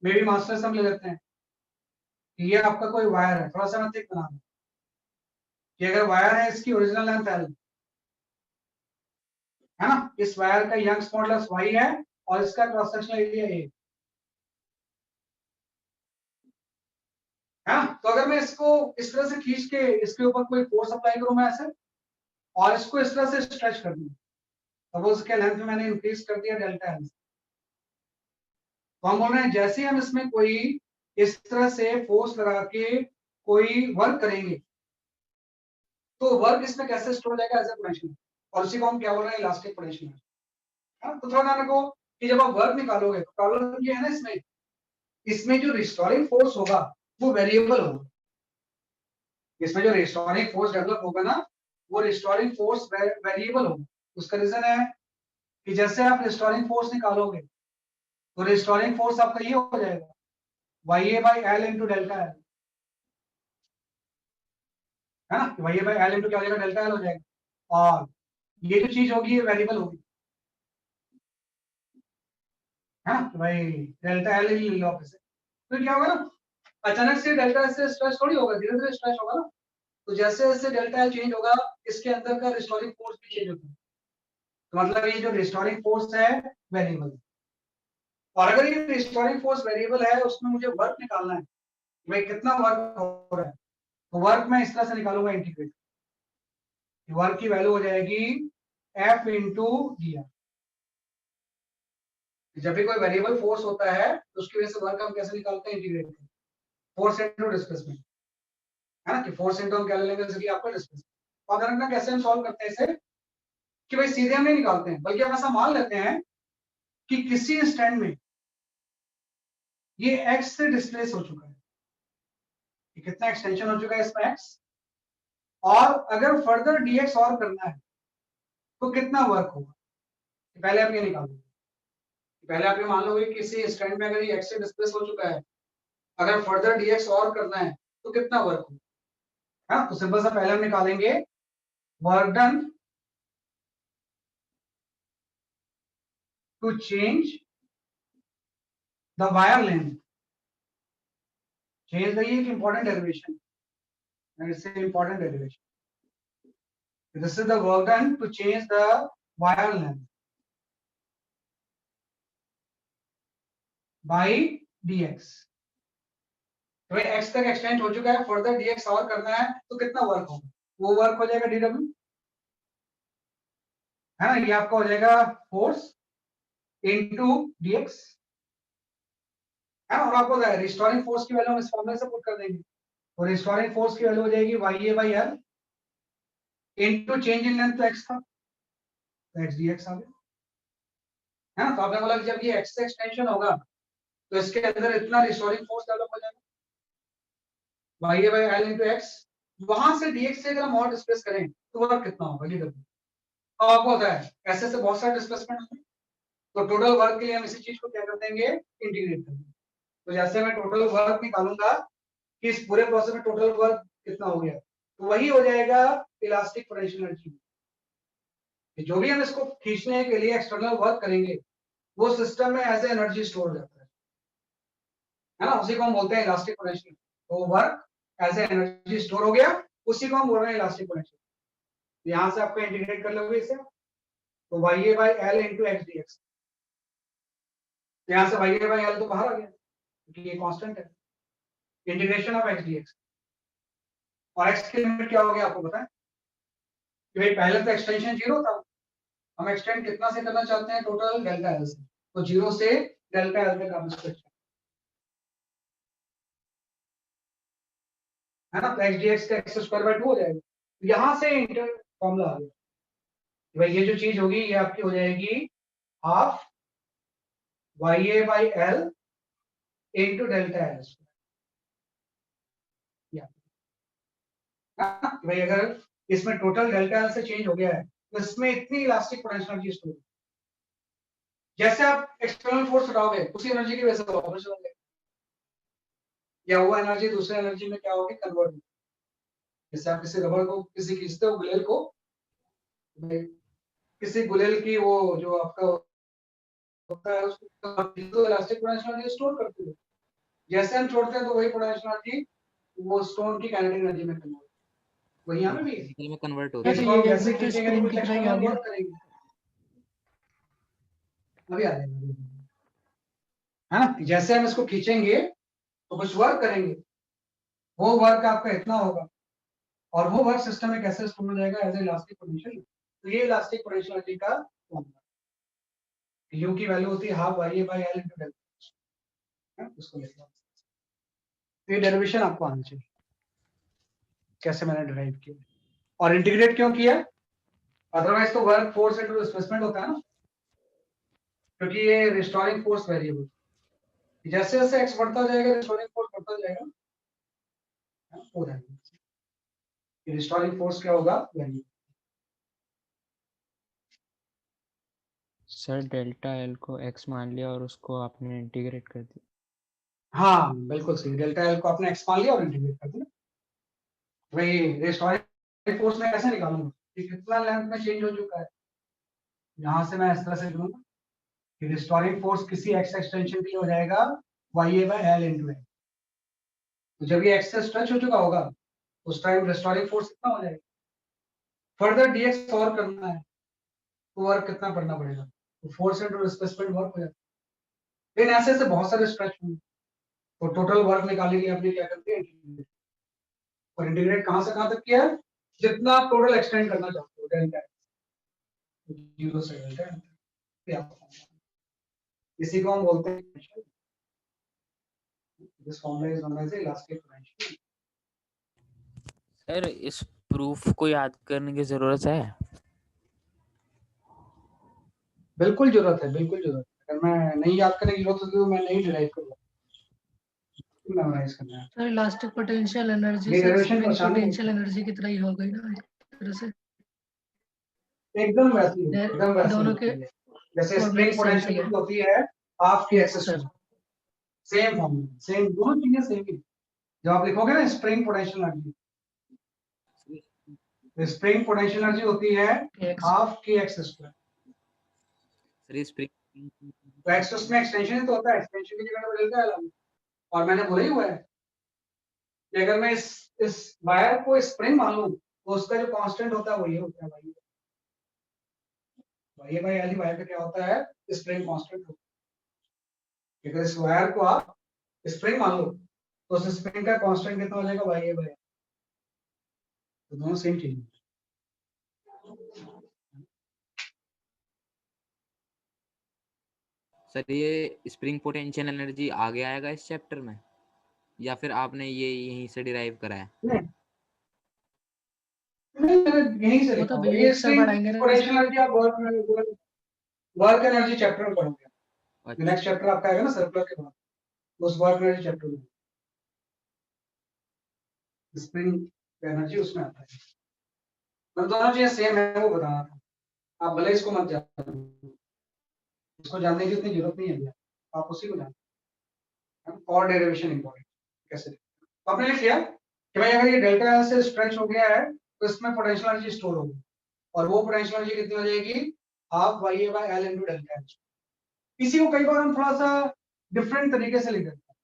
मे बी मास्टर्स हम ले लेते हैं कि ये आपका कोई वायर है, थोड़ा सा मैं थिक बना दूं कि अगर वायर है इसकी ओरिजिनल लेंथ एल है ना, इस वायर का यंग्स मॉडुलस y है और इसका क्रॉस सेक्शनल एरिया a है ना। तो अगर मैं इसको इस तरह से खींच के इसके ऊपर कोई फोर्स अप्लाई करूं मैं ऐसे, और इसको इस तरह से स्ट्रेच कर दूं, सपोज के लेंथ में मैंने इंक्रीज कर दिया डेल्टा एल, तो हम बोल रहे हैं जैसे हम इसमें कोई इस तरह से फोर्स लगा के कोई वर्क करेंगे तो वर्क इसमें कैसे स्टोर हो जाएगा एज ए पोटेंशियल, और उसी को हम क्या बोल रहे हैं इलास्टिक पोटेंशियल। तो थोड़ा ध्यान रखो कि जब आप वर्क निकालोगे तो प्रॉब्लम ये है ना, इसमें जो रिस्टोरिंग फोर्स होगा वो वेरिएबल होगा, इसमें जो रिस्टोरिंग फोर्स डेवलप होगा ना वो रिस्टोरिंग फोर्स वेरिएबल होगा। उसका रीजन है कि जैसे आप रिस्टोरिंग फोर्स निकालोगे तो रिस्टोरिंग फोर्स आपका ये हो जाएगा YA by L into delta L, है ना, YA by L into क्या हो जाएगा, डेल्टा एल हो जाएगा, और ये जो चीज होगी ये वेरिएबल होगी, है ना, भाई डेल्टा एल ही ले लो आप इसे, तो क्या होगा ना, अचानक से डेल्टा से स्ट्रेच थोड़ी होगा, धीरे धीरे स्ट्रेच होगा ना, तो जैसे जैसे डेल्टा एल चेंज होगा इसके अंदर का रिस्टोरिंग फोर्स भी चेंज होगा, तो मतलब ये जो रिस्टोरिंग फोर्स है वेरिएबल, और अगर ये रिस्टोरिंग फोर्स वेरिएबल है उसमें मुझे वर्क निकालना है, भाई कितना वर्क हो रहा है, तो वर्क मैं इस तरह से निकालूंगा इंटीग्रेट, वर्क की वैल्यू हो जाएगी F इंटू डी आर, जब भी कोई वेरिएबल फोर्स होता है तो उसकी वजह से वर्क हम कैसे निकालते हैं, इंटीग्रेट करते हैं, फोर्स इनटू डिस्प्लेसमेंट, है ना, कि फोर्स इनटू हम क्या ले लेंगे, जैसे कि आपका डिस्प्लेसमेंट। और रखना कैसे हम सॉल्व करते हैं इसे, कि भाई सीधे हम नहीं निकालते हैं, बल्कि हम ऐसा मान लेते हैं कि किसी इंस्टेंट में ये x से डिस्प्लेस हो चुका है, कि कितना एक्सटेंशन हो चुका है इसमें x, और अगर फर्दर dx और करना है तो कितना वर्क होगा। पहले आप ये निकालो, पहले आप ये मान लोगे कि किसी इंस्टेंट में अगर ये x से डिस्प्लेस हो चुका है, अगर फर्दर dx और करना है तो कितना वर्क होगा। हाँ, तो सिंपल सा पहले हम निकालेंगे work done to change the wire length, change the, ये एक important derivation, it's an important derivation. This is the work done to change the wire length by dx. तो x तक एक्सटेंड हो चुका है, फर्दर dx और करना है तो कितना वर्क होगा, वो वर्क हो जाएगा dw, है ना, ये आपका हो जाएगा फोर्स इनटू dx, है ना। और आपको रिस्टोरिंग फोर्स की वैल्यू हम इस फॉर्मूले से पुट कर देंगे, तो रिस्टोरिंग फोर्स की वैल्यू हो जाएगी YA/L into change in length, तो x था तो x dx आ गया, है ना। तो आपने बोला कि जब ये x से एक्सटेंशन होगा तो इसके अंदर इतना रिस्टोरिंग फोर्स डेवलप हो जाएगा, YA/L into x, वहां से dx से अगर हम और डिस्प्लेस करें तो वर्क कितना होगा, dw। अब आपको होता है ऐसे से बहुत सारे डिस्प्लेसमेंट होंगे, तो टोटल वर्क के लिए हम इसी चीज को क्या कर देंगे, इंटीग्रेट कर देंगे। तो जैसे मैं टोटल वर्क निकालूंगा कि इस पूरे प्रोसेस में टोटल वर्क कितना हो गया, तो वही हो जाएगा इलास्टिक पोटेंशियल एनर्जी। जो भी हम इसको खींचने के लिए एक्सटर्नल वर्क करेंगे वो सिस्टम में एज ए एनर्जी स्टोर हो जाता है ना, उसी को हम बोलते हैं इलास्टिक पोटेंशियल। तो work as a energy store हो गया, उसी को हम बोल रहे हैं इलास्टिक पोटेंशियल। यहां से आपको इंटीग्रेट कर लोगे इसे, तो YA/L into x dx, यहां से YA/L तो बाहर आ गया क्योंकि ये कांस्टेंट है, इंटीग्रेशन ऑफ x dx, और x की लिमिट क्या हो गया आपको पता है कि भाई पहले तो एक्सटेंशन 0 था, हम एक्सटेंड कितना से करना चाहते हैं, टोटल डेल्टा L से, तो 0 से डेल्टा L तक आप इसको, है ना, तो x dx का x² हो जाएगा। यहां से इंटर फॉर्मूला आ गया, भाई ये जो चीज होगी ये आपकी हो जाएगी half YA/L into delta L। भाई अगर इसमें टोटल डेल्टा L से चेंज हो गया है तो इसमें इतनी इलास्टिक पोटेंशियल एनर्जी स्टोर, जैसे आप एक्सटर्नल फोर्स हटाओगे उसी एनर्जी की वजह से वापस चलोगे, या वो एनर्जी दूसरे एनर्जी में क्या होगी, कन्वर्ट। जैसे आप किसी रबड़ को, किसी खींचते हो गुलेल को, किसी गुलेल की वो जो आपका होता है उसको तो इलास्टिक पोटेंशियल एनर्जी स्टोर करते हो, जैसे हम छोड़ते हैं तो वही पोटेंशियल एनर्जी वो स्टोन की काइनेटिक एनर्जी में कन्वर्ट, वही यहाँ पे भी फिजिकल में कन्वर्ट होता तो है। इसको हम ये जैसे एग्जिट खींचेंगे तो स्क्रीन कुछ की तरह ही आ एक्सटर्नल गया। वर्क करेंगे, अभी आ जाएगा, है ना। जैसे हम इसको खींचेंगे तो कुछ वर्क करेंगे, वो वर्क आपका इतना होगा, और वो वर्क सिस्टम में कैसे स्टोर हो जाएगा, एज ए इलास्टिक पोटेंशियल। तो ये इलास्टिक पोटेंशियल एनर्जी का फॉर्मूला, U की वैल्यू होती है हाफ YA/L into डेल्टा, उसको लिखना। तो ये डेरिवेशन आपको आना चाहिए, कैसे मैंने डिराइव किया और इंटीग्रेट क्यों किया, अदरवाइज तो वर्क फोर्स इनटू डिस्प्लेसमेंट होता है ना, क्योंकि ये रिस्टोरिंग फोर्स वेरिएबल, जैसे जैसे x बढ़ता जाएगा रिस्टोरिंग फोर्स बढ़ता जाएगा, हो जाएगा। रिस्टोरिंग फोर्स क्या होगा, वेरिएबल। सर डेल्टा एल को x मान लिया और उसको आपने इंटीग्रेट कर दिया। हाँ बिल्कुल सही, डेल्टा एल को आपने एक्स मान लिया और इंटीग्रेट कर दिया। वही रिस्टोरिंग फोर्स में कैसे निकालूंगा कि कितना लेंथ में चेंज हो चुका है, यहां से मैं इस तरह से लूंगा कि रिस्टोरिंग फोर्स किसी एक्स एक्सटेंशन के लिए हो जाएगा YA/L into x। तो जब ये एक्स से स्ट्रेच हो चुका होगा उस टाइम रिस्टोरिंग फोर्स कितना हो जाएगा, फर्दर dx और करना है तो वर्क कितना करना पड़ेगा, तो फोर्स इनटू डिस्प्लेसमेंट वर्क हो जाएगा। लेकिन ऐसे से बहुत सारे स्ट्रेच होंगे, तो टोटल वर्क निकालने के लिए आपने क्या करते हैं, और इंटीग्रेट कहां से कहां तक किया है, जितना आप टोटल एक्सटेंड करना चाहते हो डेल्टा 0 से डेल्टा, इसी को हम बोलते हैं potential. This formula is known as elastic potential. Sir इस प्रूफ को याद करने की जरूरत है? बिल्कुल जरूरत है, बिल्कुल जरूरत है। अगर मैं नहीं याद करने की जरूरत होती तो मैं नहीं डिराइव करूंगा, मेमोराइज करना है। सर इलास्टिक पोटेंशियल एनर्जी ये से derivation स्प्रिंग परेशान नहीं पोटेंशियल एनर्जी की तरह ही हो गई ना, एक तरह से एकदम वैसी है, एकदम वैसी दोनों होती के है। जैसे formula स्प्रिंग same पोटेंशियल ही है। होती है हाफ की Yes, एक्सेस sir. सेम फॉर्मूला, सेम, दोनों चीजें सेम ही। जब आप लिखोगे ना spring potential energy, spring potential energy होती है X. हाफ की एक्स स्क्वायर। सर ये स्प्रिंग तो एक्स में एक्सटेंशन ही तो होता है, एक्सटेंशन की जगह पे बदलता है। और मैंने बोला ही हुआ है कि अगर मैं इस वायर को स्प्रिंग मान लूं तो उसका जो कांस्टेंट होता है वो ये होता है भाई, ये भाई एल वायर का क्या होता है, स्प्रिंग कांस्टेंट होता है। अगर इस वायर को आप स्प्रिंग मान लो तो उस स्प्रिंग का कांस्टेंट कितना हो जाएगा भाई, ये भाई, तो दोनों सेम चीज है। सर ये स्प्रिंग पोटेंशियल एनर्जी आगे आएगा इस चैप्टर में, या फिर आपने ये यहीं से डिराइव करा है? नहीं, मैंने यहीं से वो लिखा तो हुआ है। ये बेसिक से स्प्रिंग पढ़ाएंगे ना पोटेंशियल सर। एनर्जी आप वर्क एनर्जी चैप्टर में पढ़ोगे। अच्छा, नेक्स्ट चैप्टर आपका आएगा ना सर्कुलर के बाद, उस वर्क एनर्जी चैप्टर में स्प्रिंग एनर्जी उसमें आता है। मतलब दोनों चीजें सेम है वो बताना था, आप भले इसको मत जानो, इसको जानने की उतनी जरूरत नहीं है भैया, आप उसी को जानो। और डेरिवेशन इंपॉर्टेंट कैसे, तो आपने लिख लिया कि भाई अगर ये डेल्टा एल से स्ट्रेच हो गया है तो इसमें पोटेंशियल एनर्जी स्टोर होगी, और वो पोटेंशियल एनर्जी कितनी हो जाएगी, half Y A by L into delta L. इसी को कई बार हम थोड़ा सा डिफरेंट तरीके से लिख देते हैं,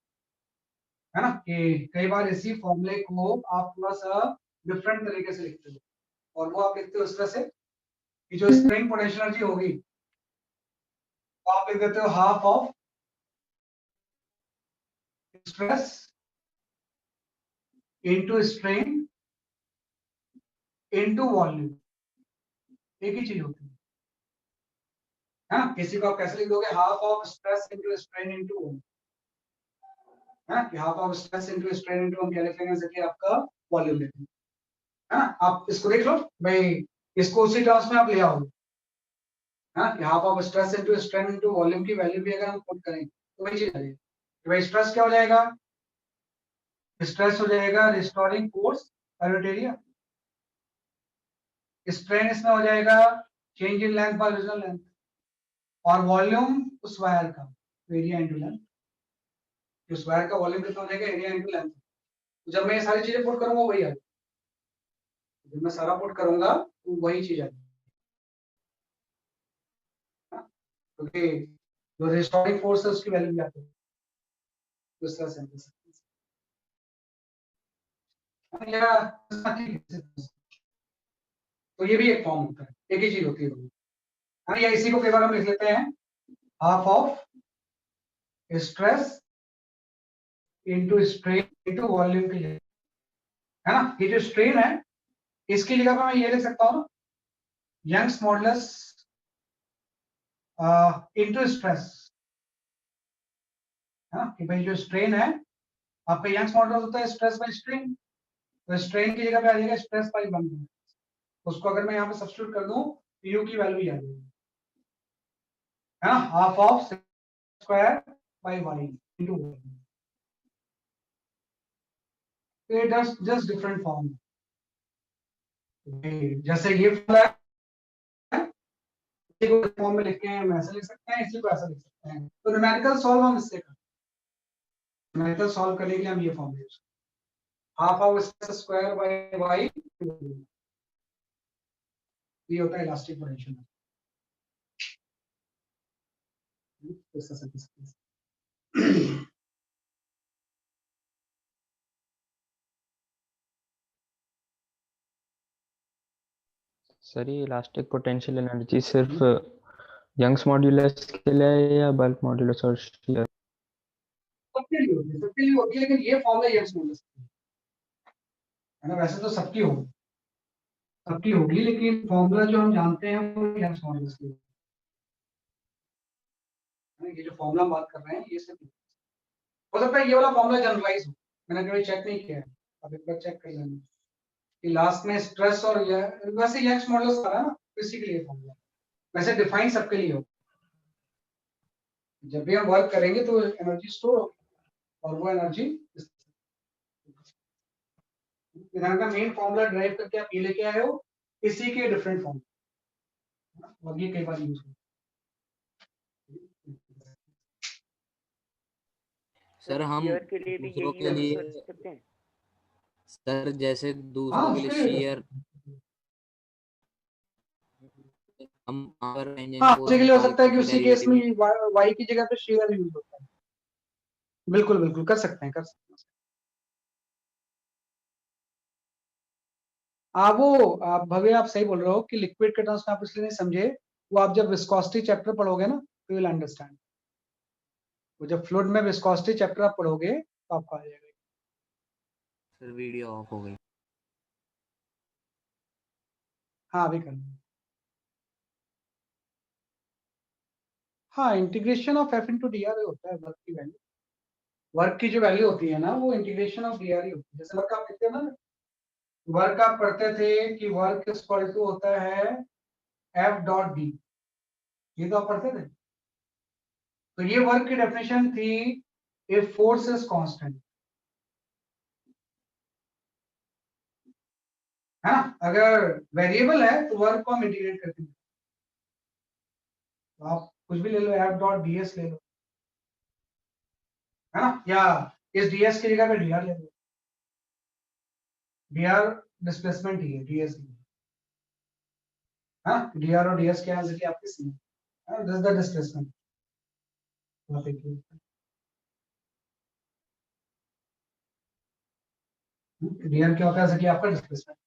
है ना, कि कई बार इसी फॉर्मूले को आप थोड़ा सा डिफरेंट तरीके से लिखते हो, और वो आप लिखते हो इस तरह से कि जो स्प्रिंग पोटेंशियल एनर्जी होगी तो आप लिख देते हो half of stress into strain into volume, एक ही चीज होती है। हाँ, किसी को आप कैसे लिख दोगे, half of stress into strain into volume, हाँ, कि half of stress into strain into हम क्या लिखेंगे, जैसे कि आपका वॉल्यूम लिखेंगे, है ना। आप इसको देख लो भाई, इसको उसी टर्म्स में आप ले आओगे, हाँ, कि half of stress into strain into volume की वैल्यू भी अगर हम पुट करें तो वही चीज आ जाएगी। तो भाई स्ट्रेस क्या हो जाएगा, स्ट्रेस हो जाएगा restoring force per unit area, strain इसमें हो जाएगा change in length bye original length, और वॉल्यूम उस वायर का एरिया इनटू लेंथ, उस वायर का वॉल्यूम कितना हो जाएगा, एरिया इनटू लेंथ। तो जब मैं ये सारी चीजें पुट करूंगा वही आ जाएगी, जब मैं सारा पुट करूंगा तो वही चीज आ जाएगी, क्योंकि जो रिस्टोरिंग फोर्स है उसकी वैल्यू भी आती है इस तरह से। या तो ये भी एक फॉर्म होता है, एक ही चीज होती है दोनों, हाँ, या इसी को कई बार हम लिख लेते हैं half of stress into strain into volume की जगह, है ना। ये जो स्ट्रेन है इसकी जगह पर मैं ये लिख सकता हूँ यंग्स मॉडुलस इनटू स्ट्रेस, है ना, कि भाई जो स्ट्रेन है आपका यंग्स मॉडुलस होता है स्ट्रेस बाय स्ट्रेन, तो स्ट्रेन की जगह पे आ जाएगा स्ट्रेस बाय 1, उसको अगर मैं यहाँ पे सब्स्टिट्यूट कर दूं तो यू की वैल्यू आ जाएगी, है ना, half of square by Y into, it does just different form, जैसे ये फॉर्मूला है इसी को फॉर्म में लिख के हम ऐसे लिख सकते हैं, इसी को ऐसा लिख सकते हैं। तो न्यूमेरिकल सॉल्व हम इससे करते हैं, न्यूमेरिकल सॉल्व करने के लिए हम ये form use half of square by Y, ये होता है इलास्टिक पोटेंशियल। सर ये इलास्टिक पोटेंशियल एनर्जी सिर्फ यंग्स मॉड्यूलस के लिए है या बल्क मॉड्यूलस और shear? सबके लिए होती है, सबके लिए होती है, लेकिन ये फॉर्मूला यंग्स मॉडुलस है ना, वैसे तो सबकी होगी, सबकी होगी, लेकिन फॉर्मूला जो हम जानते हैं वो यंग्स मॉडुलस की, ये जो फॉर्मूला हम बात कर रहे हैं ये सिर्फ हो सकता है ये वाला फॉर्मूला जनरलाइज हो, मैंने कभी चेक नहीं किया है, अब एक बार चेक कर लेना कि लास्ट में स्ट्रेस और वैसे यंग्स मॉडल्स आ रहा है ना, इसी के लिए फॉर्मूला, वैसे डिफाइन सबके लिए हो। जब भी हम वर्क करेंगे तो एनर्जी स्टोर होगी और वो एनर्जी विधान का मेन फॉर्मूला ड्राइव करके आप ये लेके आए हो, इसी के डिफरेंट फॉर्म और ये कई बार यूज होता सर हम शेयर के लिए भी दूसरों यही के यूज लिए कर सकते हैं। सर जैसे है। दूसरों के लिए उसके लिए शेयर हम अगर टेंजेंट हाँ फोर्स उसी के लिए हो निकाल सकता है के कि फिर उसी केस में डेरिवेटिव वाई की जगह पे शेयर यूज होता है। बिल्कुल बिल्कुल कर सकते हैं, कर सकते हैं। वो आप भव्य आप सही बोल रहे हो कि लिक्विड के टर्म्स में आप इसलिए नहीं समझे, वो आप जब विस्कोसिटी चैप्टर पढ़ोगे ना तो यू विल अंडरस्टैंड। वो जब फ्लूइड में विस्कोसिटी चैप्टर आप पढ़ोगे तो आपको आ जाएगा। सर वीडियो ऑफ हो गई। हाँ अभी कर लो। हाँ integration of F into D R होता है वर्क की वैल्यू, वर्क की जो वैल्यू होती है ना वो इंटीग्रेशन ऑफ डी आर ही होती है। जैसे वर्क आप लिखते हो ना, वर्क आप पढ़ते थे कि वर्क इक्वल टू होता है एफ डॉट डी, ये तो आप पढ़ते थे। तो ये वर्क की डेफिनेशन थी इफ फोर्स इज कांस्टेंट, है ना। अगर वेरिएबल है तो वर्क को हम इंटीग्रेट करते हैं, तो आप कुछ भी ले लो, एफ डॉट डी एस ले लो, है ना, या इस डी एस की जगह पे डी आर ले लो। डी आर डिस्प्लेसमेंट ही है, डी एस नहीं है। हाँ डी आर और डी एस के आंसर की आपकी सी है, this the displacement. D R क्या होता है, जैसे कि आपका डिस्प्लेसमेंट।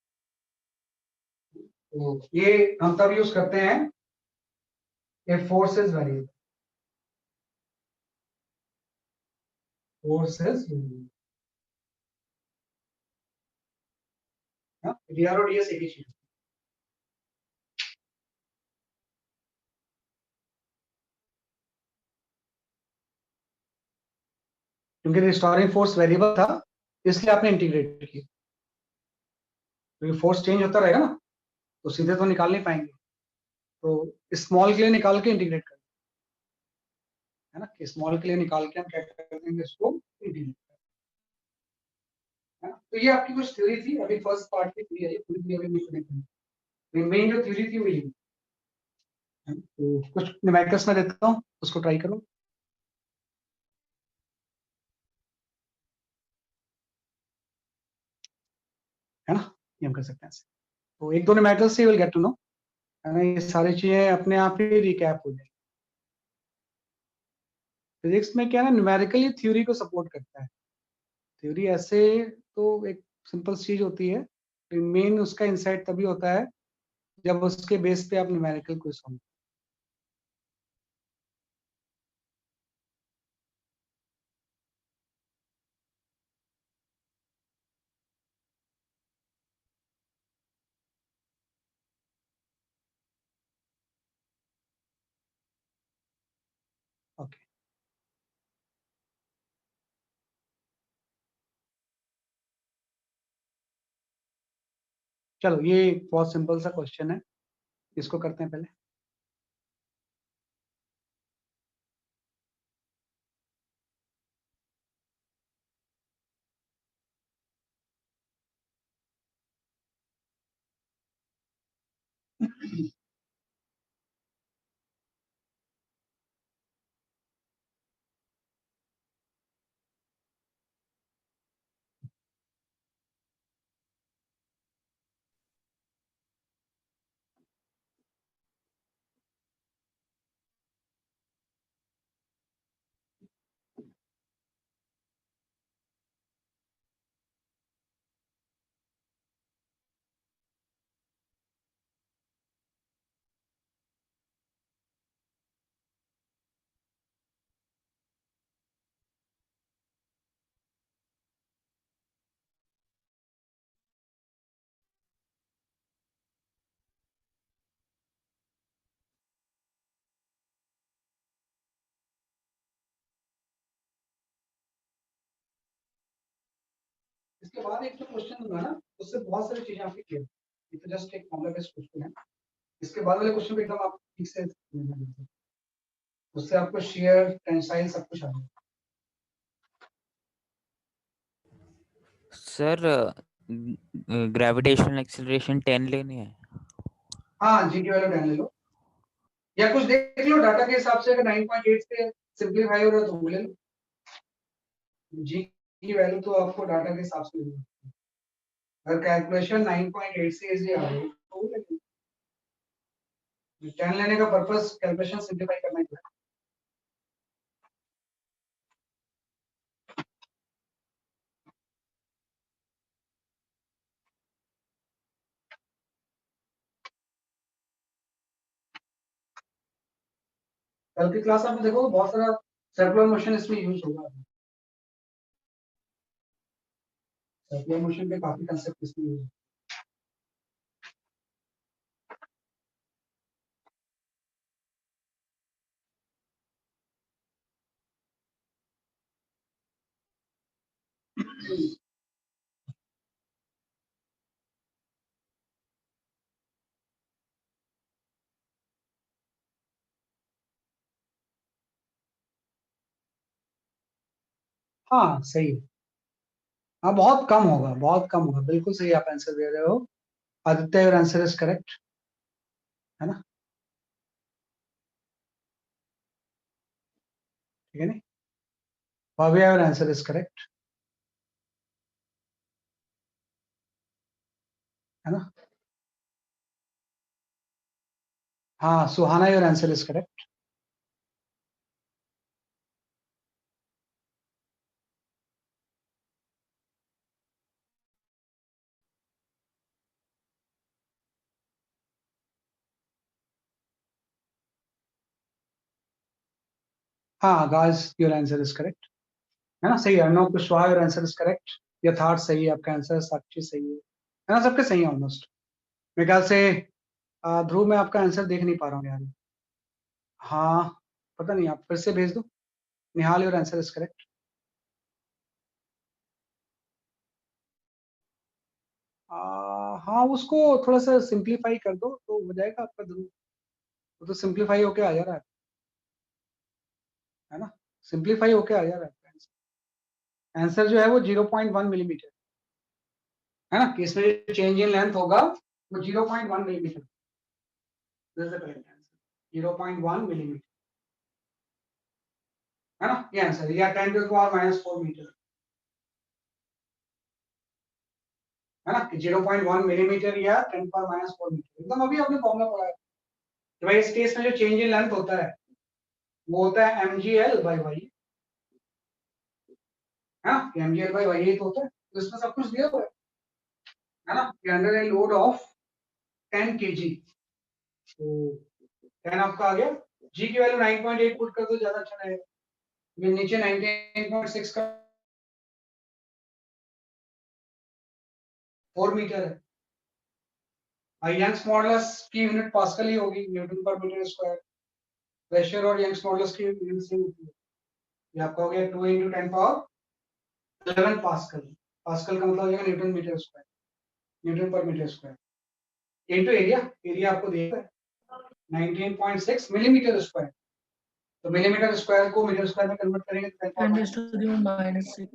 तो ये हम तब यूज करते हैं if force is variable, force is variable, हाँ डी आर और डी एस एक ही चीज है। क्योंकि रिस्टोरिंग फोर्स वेरिएबल था इसलिए आपने इंटीग्रेट किया, क्योंकि फोर्स चेंज होता रहेगा ना तो सीधे तो निकाल नहीं पाएंगे, तो स्मॉल के लिए निकाल के इंटीग्रेट कर, है ना, कि स्मॉल के लिए निकाल के हम क्या कर देंगे इसको इंटीग्रेट, है ना। तो ये आपकी कुछ थ्योरी थी, अभी फर्स्ट पार्ट की थ्योरी है, पूरी थ्योरी अभी नहीं पढ़ेंगे, मेन जो थ्योरी थी वो ये है। तो कुछ न्यूमेरिकल्स में देता हूँ, उसको ट्राई करो, है ना, ये हम कर सकते हैं ऐसे। तो एक दो न्यूमेरिकल्स से विल गेट टू नो, है ना, ये सारी चीजें अपने आप ही रिकैप हो जाएगी। फिजिक्स में क्या है ना, न्यूमेरिकली थ्योरी को सपोर्ट करता है। थ्योरी ऐसे तो एक सिंपल चीज होती है, मेन उसका इंसाइट तभी होता है जब उसके बेस पे आप न्यूमेरिकल को सॉल्व। ओके चलो, ये बहुत सिंपल सा क्वेश्चन है, इसको करते हैं पहले। इसके बाद एक जो क्वेश्चन दूंगा ना उससे बहुत सारी चीजें आपकी क्लियर, ये तो जस्ट एक फॉर्मूला बेस्ड क्वेश्चन है। इसके बाद वाले क्वेश्चन पे एकदम आप ठीक से उससे आपको शेयर टेंसाइल सब कुछ आ जाएगा। सर ग्रेविटेशनल एक्सेलरेशन 10 लेनी है। हाँ, जी की वैल्यू 10 ले लो या कुछ देख लो डाटा के हिसाब से, अगर 9.8 से सिंपलीफाई हो रहा है तो वो ले लो। जी की वैल्यू तो आपको डाटा के हिसाब से लेनी है। अगर कैलकुलेशन 9.8 से इजी आ रही है तो वो ले लो। 10 लेने का पर्पस कैलकुलेशन सिंपलीफाई करना है। कल की क्लास आप देखो बहुत सारा सर्कुलर मोशन इसमें यूज होगा। सर्कुलर मोशन पे काफी कंसेप्ट इसमें यूज होगा। हाँ सही है। हाँ बहुत कम होगा, बहुत कम होगा, बिल्कुल सही आप आंसर दे रहे हो Aditya, your answer is correct, है ना? ठीक है नहीं, Bhavya your answer is correct, है ना? हाँ Suhana your answer is correct. हाँ guys your answer is correct, है ना? सही है। Arnav Kushwaha your answer is correct. Yatharth सही है आपका आंसर, साक्षी सही है ना? सबके सही है ऑलमोस्ट। मेरे ख्याल से ध्रुव मैं आपका आंसर देख नहीं पा रहा हूँ यार। हाँ पता नहीं, आप फिर से भेज दो। निहाल योर आंसर इज करेक्ट। हाँ उसको थोड़ा सा सिंप्लीफाई कर दो तो हो जाएगा आपका ध्रुव। वो तो सिंप्लीफाई होके आ जा रहा है ना? सिंप्लीफाई होके आ जा रहा है आंसर जो है वो 0.1 मिलीमीटर, है ना? कि इसमें जो चेंज इन लेंथ होगा वो 0.1 मिलीमीटर, 0.1 मिलीमीटर, है ना? ये आंसर, या 10 टू द पावर -4 मीटर, है ना? कि 0.1 मिलीमीटर या 10 पावर -4 मीटर। एकदम अभी आपने फॉर्मूला पढ़ा है कि भाई इस केस में जो चेंज इन लेंथ होता है वो होता है mgl by y, है ना? mgl by y तो होता है, तो इसमें सब कुछ दिया हुआ है ना? कि under a load of 10 kg, तो 10 आपका आ गया। g की वैल्यू 9.8 पुट कर दो, ज्यादा अच्छा रहेगा। ये नीचे 19.6 का 4 मीटर है। यंग्स मॉडुलस की यूनिट पास्कल ही होगी, न्यूटन पर मीटर स्क्वायर। प्रेशर और यंग्स मॉडुलस की यूनिट सेम होती है। ये आपका हो गया 2 × 10 पावर 11 पास्कल। पास्कल का मतलब हो जाएगा न्यूटन मीटर स्क्वायर, न्यूटन पर metre square into area. Area आपको दिया है 19.6 मिलीमीटर स्क्वायर, तो मिलीमीटर स्क्वायर को मीटर स्क्वायर में कन्वर्ट करेंगे तो 10 पावर -6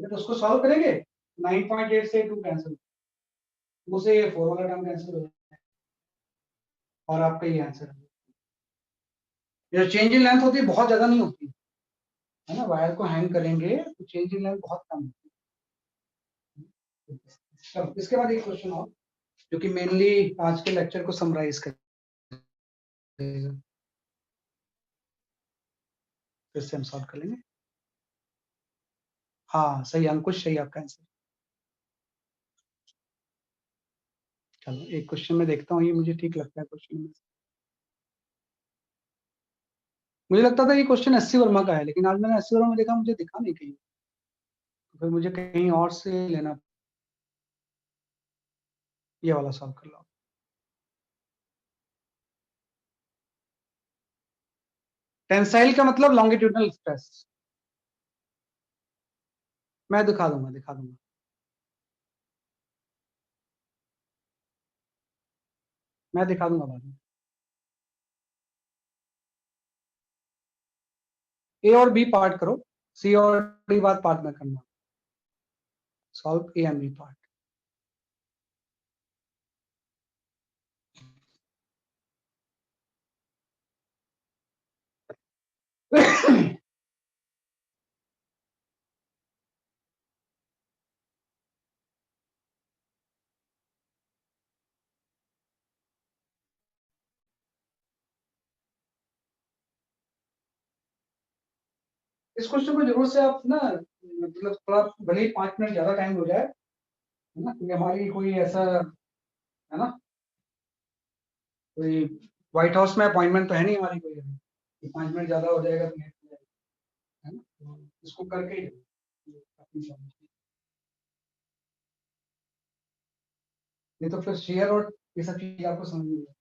तो उसको सॉल्व करेंगे 9.8 से 2 कैंसिल, उसे ये 4 वाला टर्म कैंसिल हो जाएगा और आपका ये आंसर है। जो चेंज इन लेंथ होती है बहुत ज्यादा नहीं होती है ना, वायर को हैंग करेंगे तो चेंज इन लेंथ बहुत कम होती है। चलो इसके बाद एक क्वेश्चन और जो कि मेनली आज के लेक्चर को समराइज करेगा, फिर से हम सॉल्व कर लेंगे। हाँ सही, अंकुश सही आपका आंसर। चलो एक क्वेश्चन में देखता हूँ, ये मुझे ठीक लगता है क्वेश्चन में। मुझे लगता था ये क्वेश्चन एससी वर्मा का है, लेकिन आज मैंने एससी वर्मा में देखा, मुझे दिखा नहीं कहीं, तो फिर मुझे कहीं और से लेना। ये वाला सॉल्व कर लो। टेंसाइल का मतलब लॉन्गिट्यूडनल स्ट्रेस, मैं दिखा दूंगा मैं दिखा दूंगा बाद में। ए और बी पार्ट करो, सी और डी बाद पार्ट में करना। Solve A and B part. इस क्वेश्चन को जरूर से आप ना, मतलब थोड़ा भले ही 5 मिनट ज्यादा टाइम हो जाए, है ना, क्योंकि हमारी कोई ऐसा, है ना, कोई व्हाइट हाउस में अपॉइंटमेंट तो है नहीं हमारी कोई अभी कि 5 मिनट ज्यादा हो जाएगा तो लेट हो जाएगा, है ना, तो इसको करके ही अपनी समझ। नहीं तो फिर शेयर और ये सब चीज आपको समझ नहीं आएगी।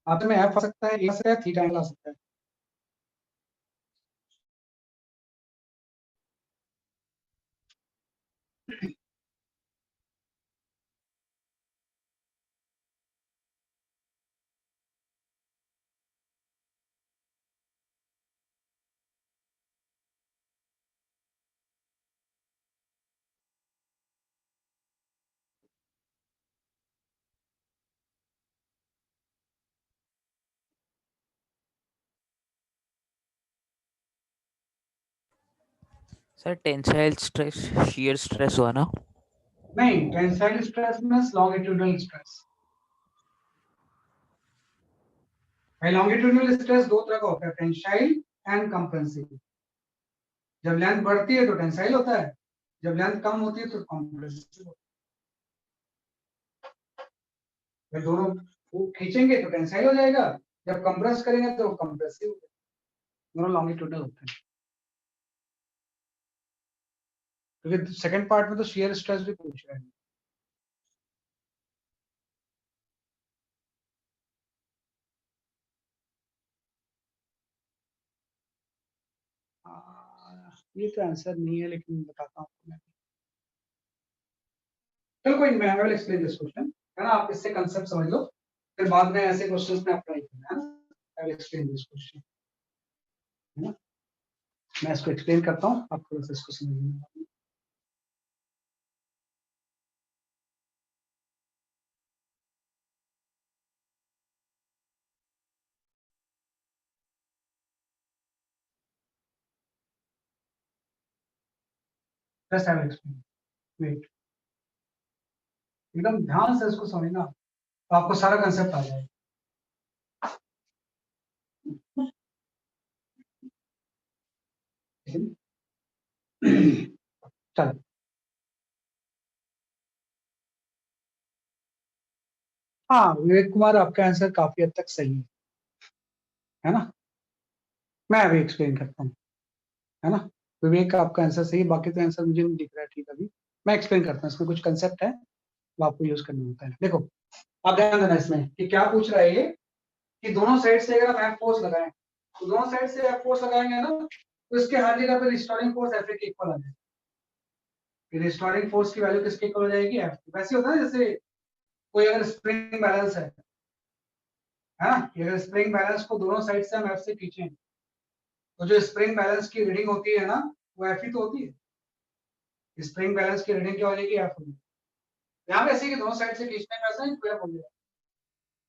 आप में एफ आ सकता है, ए आ सकता है, थीटा एंगल आ सकता है। Sir tensile stress shear stress हुआ ना? नहीं, tensile stress means longitudinal stress. भाई लॉन्गिट्यूडनल स्ट्रेस दो तरह का होता है, टेंसाइल एंड कंप्रेसिव। जब लेंथ बढ़ती है तो टेंसाइल होता है, जब लेंथ कम होती है तो कंप्रेसिव होता है। दोनों वो खींचेंगे तो टेंसाइल हो जाएगा, जब कंप्रेस करेंगे तो कंप्रेसिव हो जाएगा। दोनों लॉन्गिट्यूडनल होते हैं, क्योंकि सेकंड पार्ट में तो शियर स्ट्रेस भी पूछ रहे हैं। ये तो आंसर नहीं है, लेकिन बताता हूँ आपको मैं। चलो कोई नहीं, मैं विल एक्सप्लेन दिस क्वेश्चन, है ना, आप इससे कांसेप्ट समझ लो, फिर बाद में ऐसे क्वेश्चंस में अप्लाई करना है ना। आई विल एक्सप्लेन दिस क्वेश्चन, है ना, मैं इसको एक्सप्लेन करता हूँ, आप थोड़ा सा इसको समझ लेना। Just I will explain, wait, एकदम ध्यान से इसको समझना, तो आपको सारा कांसेप्ट आ जाएगा। चलो, हाँ विवेक कुमार, आपका आंसर काफी हद तक सही है ना, मैं अभी एक्सप्लेन करता हूँ, है ना। विवेक का आपका आंसर सही है, बाकी तो आंसर मुझे नहीं दिख रहा है ठीक अभी। मैं एक्सप्लेन करता हूँ, इसमें कुछ कंसेप्ट है वो आपको यूज करना होता है। देखो, आप ध्यान देना इसमें कि क्या पूछ रहा है ये, कि दोनों साइड से अगर हम एफ फोर्स लगाएं, तो दोनों साइड से एफ फोर्स लगाएंगे ना, तो इसके हर जगह पर रिस्टोरिंग फोर्स एफ के इक्वल आ जाएगी। रिस्टोरिंग फोर्स की वैल्यू किसके इक्वल हो जाएगी, एफ। वैसे होता है जैसे कोई अगर स्प्रिंग बैलेंस है ना, कि अगर स्प्रिंग बैलेंस को दोनों साइड से हम एफ से खींचें, तो जो स्प्रिंग बैलेंस की रीडिंग होती है ना, वो एफ ही तो होती है। स्प्रिंग बैलेंस की रीडिंग क्या हो जाएगी, एफ होगी। यहाँ पे ऐसे कि दोनों साइड से खींचने में ऐसा एफ हो जाएगा।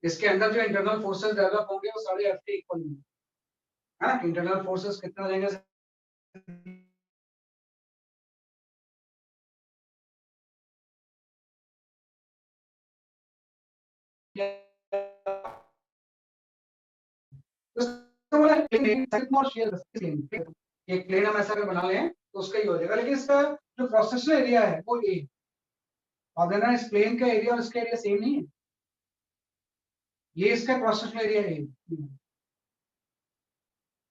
इसके अंदर जो इंटरनल फोर्सेस डेवलप होंगे वो सारे एफ के इक्वल होंगे, है ना। इंटरनल फोर्सेस कितने हो जाएंगे, एक प्लेन हम ऐसा अगर बना लें तो उसका ही हो जाएगा, लेकिन इसका जो क्रॉस एरिया है वो ए, और देना इस प्लेन का एरिया और इसका एरिया सेम नहीं है, ये इसका क्रॉस सेक्शनल एरिया है,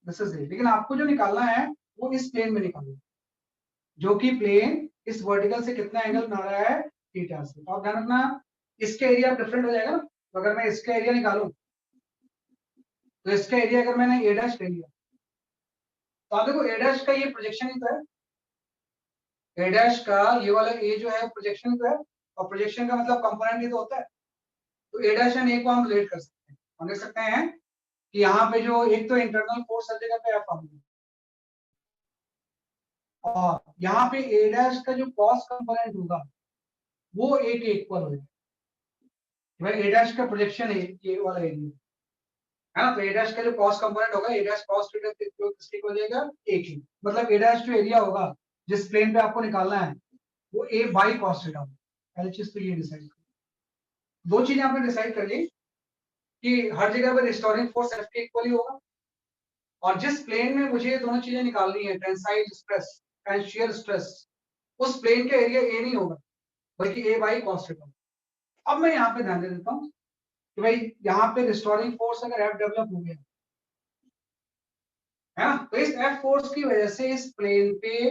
दिस इज लेकिन आपको जो निकालना है वो इस प्लेन में निकालना है, जो कि प्लेन इस वर्टिकल से कितना एंगल बना रहा है, थीटा से। तो आप ध्यान रखना इसका एरिया डिफरेंट हो जाएगा ना। तो अगर मैं इसका एरिया निकालूं तो इसका एरिया अगर मैंने ए डैश ले लिया तो आप देखो ए डैश का ये प्रोजेक्शन ही तो है, ए डैश का ये वाला ए जो है प्रोजेक्शन तो है, और प्रोजेक्शन का मतलब कंपोनेंट ही तो होता है। तो ए डैश एंड ए को हम रिलेट कर सकते हैं, हम देख सकते हैं कि यहाँ पे जो एक तो इंटरनल फोर्स हर जगह पे एफ होगी, और यहाँ पे ए डैश का जो कॉस कंपोनेंट होगा वो ए के इक्वल होगा। भाई ए डैश का प्रोजेक्शन है ये वाला एरिया, है ना। तो ए डैश का जो कॉस कंपोनेंट होगा ए डैश कॉस थीटा किसके इक्वल हो जाएगा, ए के। मतलब ए डैश जो एरिया होगा जिस प्लेन पे आपको निकालना है वो ए बाई कॉस थीटा होगा। पहली चीज तो ये डिसाइड कर, दो चीजें आपने डिसाइड कर ली कि हर जगह पर रिस्टोरिंग फोर्स एफ के इक्वल ही होगा, और जिस प्लेन में मुझे ये दोनों चीजें निकालनी है, tensile stress and shear stress, उस प्लेन का एरिया ए नहीं होगा बल्कि ए बाई कॉस थीटा। अब मैं यहाँ पे ध्यान दे देता हूँ कि भाई यहाँ पे रिस्टोरिंग फोर्स अगर एफ डेवलप हो गया है ना, तो इस एफ फोर्स की वजह से इस प्लेन पे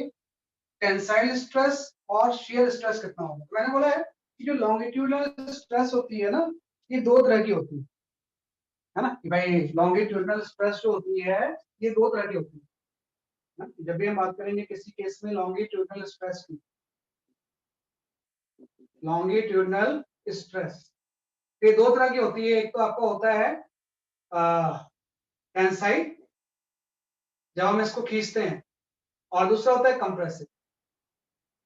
टेंसाइल स्ट्रेस और शियर स्ट्रेस कितना होगा। मैंने बोला है कि जो लॉन्गिट्यूडनल स्ट्रेस होती है ना, ये दो तरह की होती है ना, कि भाई लॉन्गिट्यूडनल स्ट्रेस जो होती है ये दो तरह की होती है ना। जब भी हम बात करेंगे किसी केस में लॉन्गिट्यूडनल स्ट्रेस की, लॉन्गिट्यूडनल स्ट्रेस ये दो तरह की होती है। एक तो आपका होता है टेंसाइल, जब हम इसको खींचते हैं, और दूसरा होता है कंप्रेसिव,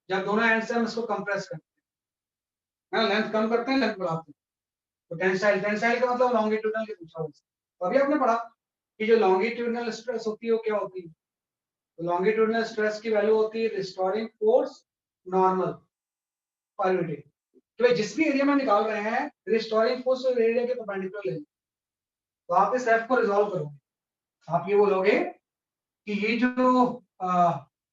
जब दोनों एंड से हम इसको कंप्रेस करते हैं, लेंथ कम करते हैं लेंथ बढ़ाते हैं। तो टेंसाइल, टेंसाइल का मतलब लॉन्गिट्यूडनल के पूछा होगा। तो अभी आपने पढ़ा कि जो लॉन्गिट्यूडनल स्ट्रेस होती है वो क्या होती है। तो लॉन्गिट्यूडनल स्ट्रेस की वैल्यू होती है restoring force normal per unit. तो जिस भी एरिया में निकाल रहे हैं रिस्टोरिंग फोर्स और एरिया के परपेंडिकुलर लेंगे, तो आप इस एफ को रिजॉल्व करोगे, आप ये बोलोगे कि ये जो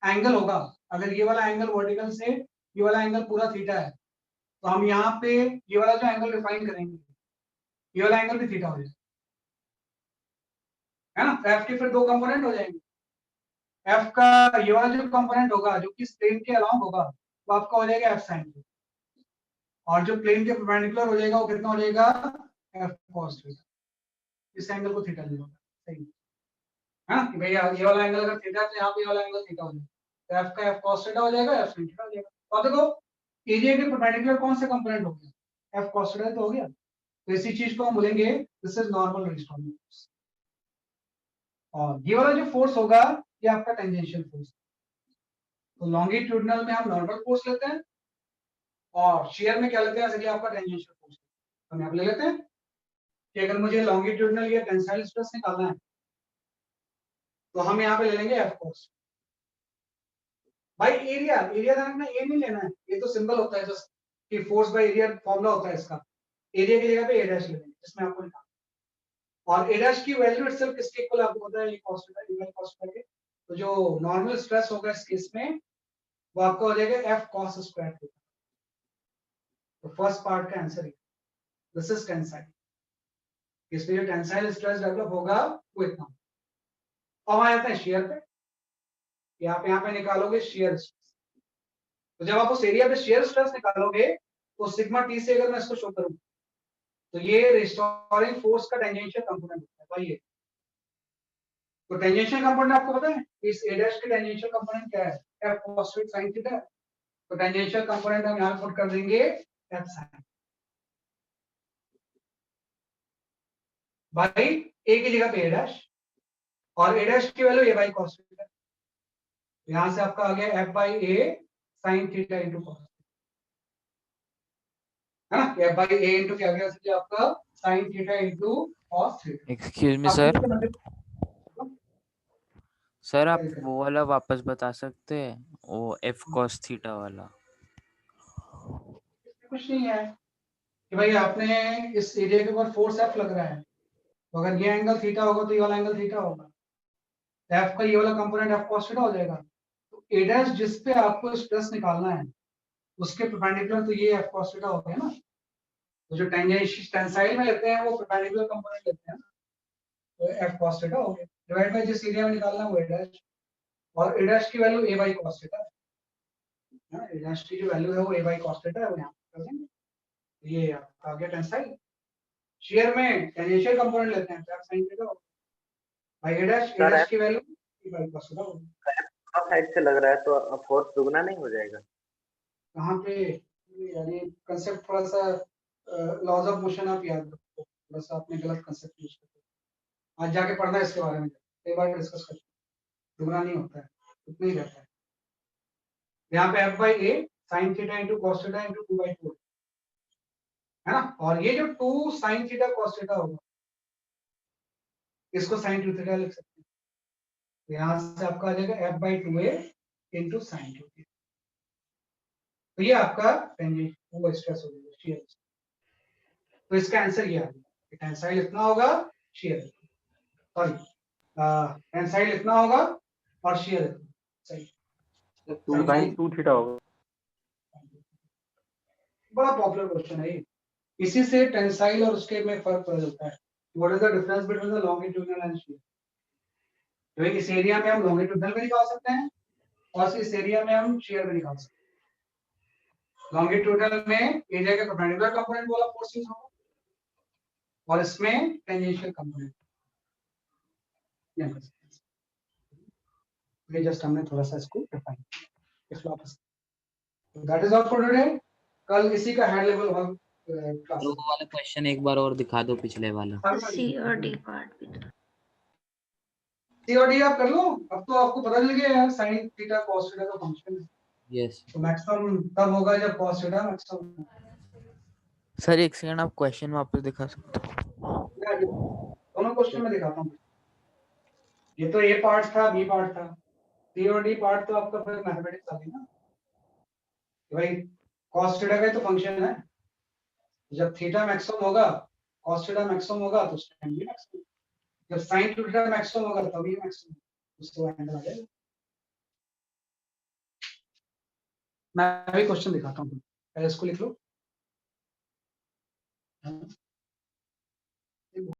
एंगल होगा, अगर ये वाला एंगल वर्टिकल से ये वाला एंगल पूरा थीटा है, तो हम यहाँ पे ये वाला जो एंगल डिफाइन करेंगे ये वाला एंगल भी थीटा हो जाएगा, है ना। एफ के फिर दो कंपोनेंट हो जाएंगे, एफ का ये वाला जो कंपोनेंट होगा जो कि प्लेन के अलाउंग होगा वो आपका हो जाएगा एफ साइन थीटा, और जो प्लेन के परपेंडिकुलर हो जाएगा वो कितना हो जाएगा, एफ कॉस थीटा। इस एंगल को थीटा लिया सही है ना, कि भैया ये वाला एंगल अगर थीटा है तो यहाँ पे ये वाला एंगल थीटा हो जाएगा, तो एफ का एफ कॉस थीटा हो जाएगा, एफ साइन थीटा हो जाएगा। तो देखो एरिया के परपेंडिकुलर कौन सा कंपोनेंट हो गया, एफ कॉस थीटा तो हो गया। तो इसी चीज को हम बोलेंगे this is normal restoring force, और ये वाला जो फोर्स होगा ये आपका टेंजेंशियल फोर्स। तो लॉन्गिट्यूडनल में हम नॉर्मल फोर्स लेते हैं, और शेयर में क्या लेते हैं, जैसे कि आपका टेंजेंशियल फोर्स। हम यहाँ पे ले लेते हैं कि अगर मुझे लॉन्गिट्यूडनल या टेंसाइल स्ट्रेस निकालना है तो हम यहाँ पे ले लेंगे एफ कॉस। भाई एरिया, एरिया ध्यान रखना ए नहीं लेना है, ये तो सिंबल होता है जस्ट कि फोर्स बाय एरिया फॉर्मूला होता है इसका। एरिया की जगह पे ए डैश ले लेंगे जिसमें आपको निकालना, और ए डैश की वैल्यू इटसेल्फ किसके इक्वल आपको पता है, ये cos theta equal cos theta के। तो जो नॉर्मल स्ट्रेस होगा इस केस में वो आपका हो जाएगा एफ कॉस स्क्वायर थीटा। तो फर्स्ट पार्ट का आंसर है दिस इज टेंसाइल, इसमें जो टेंसाइल स्ट्रेस डेवलप होगा वो इतना। अब आ जाते हैं शेयर पे, आप यहाँ पे निकालोगे शेयर स्ट्रेस। तो जब आप उस एरिया पे शेयर स्ट्रेस निकालोगे तो सिग्मा टी से अगर मैं इसको शो करूं तो ये रिस्टोरिंग फोर्स का टेंजेंशियल कंपोनेंट होता है भाई। तो टेंजेंशियल कंपोनेंट आपको पता है इस ए डैश के टेंजेंशियल कंपोनेंट क्या है, एफ cos sin थीटा। तो टेंजेंशियल कंपोनेंट हम यहां पुट कर देंगे एफ sin। भाई ए की जगह पे ए डैश और a डैश की value a by cos theta. यहाँ से आपका आ गया f by a sin theta into cos, है ना? f बाई a इंटू क्या गया इसलिए आपका sin theta into cos theta. Excuse me आप सर, इसके मतलब सर आप क्या दिक्कत? वो वाला वापस बता सकते हैं, वो एफ कॉस थीटा वाला? कुछ नहीं है कि भाई आपने इस एरिया के ऊपर फोर्स एफ लग रहा है, तो अगर ये एंगल थीटा होगा तो ये वाला एंगल थीटा होगा, एफ का ये वाला कंपोनेंट एफ cos थीटा हो जाएगा। तो ए डैश जिस पे आपको स्ट्रेस निकालना है उसके परपेंडिकुलर तो ये एफ cos थीटा हो गया ना। तो जो टेंसाइल में लेते हैं वो परपेंडिकुलर कंपोनेंट लेते हैं ना, तो एफ cos थीटा हो गया डिवाइड बाय जिस एरिया में निकालना है वो ए डैश, और ए डैश की value a by cos theta है। ए डैश की जो वैल्यू है वो a बाई cos थीटा है, वो यहाँ पे कर देंगे। ये आ गया टेंसाइल। शेयर में टेंजेंशियल कंपोनेंट लेते हैं तो f sin थीटा होगा भाई ए डैश की value a by cos theta होगा। साइड से लग रहा है तो फोर्स दुगना नहीं हो जाएगा? कहाँ पे? यानी कंसेप्ट थोड़ा सा लॉज ऑफ मोशन आप याद रखो, थोड़ा सा आपने गलत कंसेप्ट यूज कर, आज जाके पढ़ना इसके बारे में, कई बार डिस्कस कर, दुगना नहीं होता है, उतना ही रहता है। यहाँ पे f by a sin theta into cos theta into 2/4 है ना, और ये जो 2 sin थीटा cos थीटा होगा इसको sin 2 थीटा लिख सकते हैं। तो यहाँ से आपका आ जाएगा f by 2a into sin 2 theta. तो ये आपका टेंजेंट वो स्ट्रेस हो जाएगा, shear। तो इसका आंसर ये आ गया, टेंसाइल इतना होगा, shear सॉरी टेंसाइल इतना होगा और shear इतना, सही। 2 sin 2 थीटा होगा। बड़ा पॉपुलर क्वेश्चन है ये, इसी से टेंसाइल और उसके में फर्क पता चलता है। What is the difference between the longitudinal and shear? तो इस एरिया में हम लॉन्गिट्यूडनल भी निकाल सकते हैं और इस एरिया में हम shear भी निकाल सकते हैं। लॉन्गिट्यूडनल में एरिया के परपेंडिकुलर कंपोनेंट वाला फोर्स यूज होगा और इसमें टेंजेंशियल कंपोनेंट। ये जस्ट हमने थोड़ा सा इसको डिफाइन किया इस वापस। तो that is all for today. कल इसी का हाई लेवल हम क्लास वो वाला क्वेश्चन एक बार और दिखा दो, पिछले वाला। सी और डी पार्ट भी था। सी और डी आप कर लो, अब तो आपको पता चल गया यार साइन थीटा cos थीटा का फंक्शन है। यस तो मैक्सिमम तब होगा जब cos थीटा मैक्सिमम। सर एक सेकंड, आप क्वेश्चन वापस दिखा सकते हो? दोनों क्वेश्चन में दिखाता हूँ। ये तो ए पार्ट था, बी पार्ट था, सी और डी पार्ट तो आपका फिर मैथमेटिक्स आ गई ना कि भाई cos थीटा का तो फंक्शन है, जब थीटा मैक्सिमम होगा cos थीटा मैक्सिमम होगा तो उस टाइम भी मैक्सिमम, जब sin थीटा मैक्सिमम होगा तभी मैक्सिमम, उसको एंगल आ जाएगा। मैं भी क्वेश्चन दिखाता हूँ, पहले इसको लिख लो।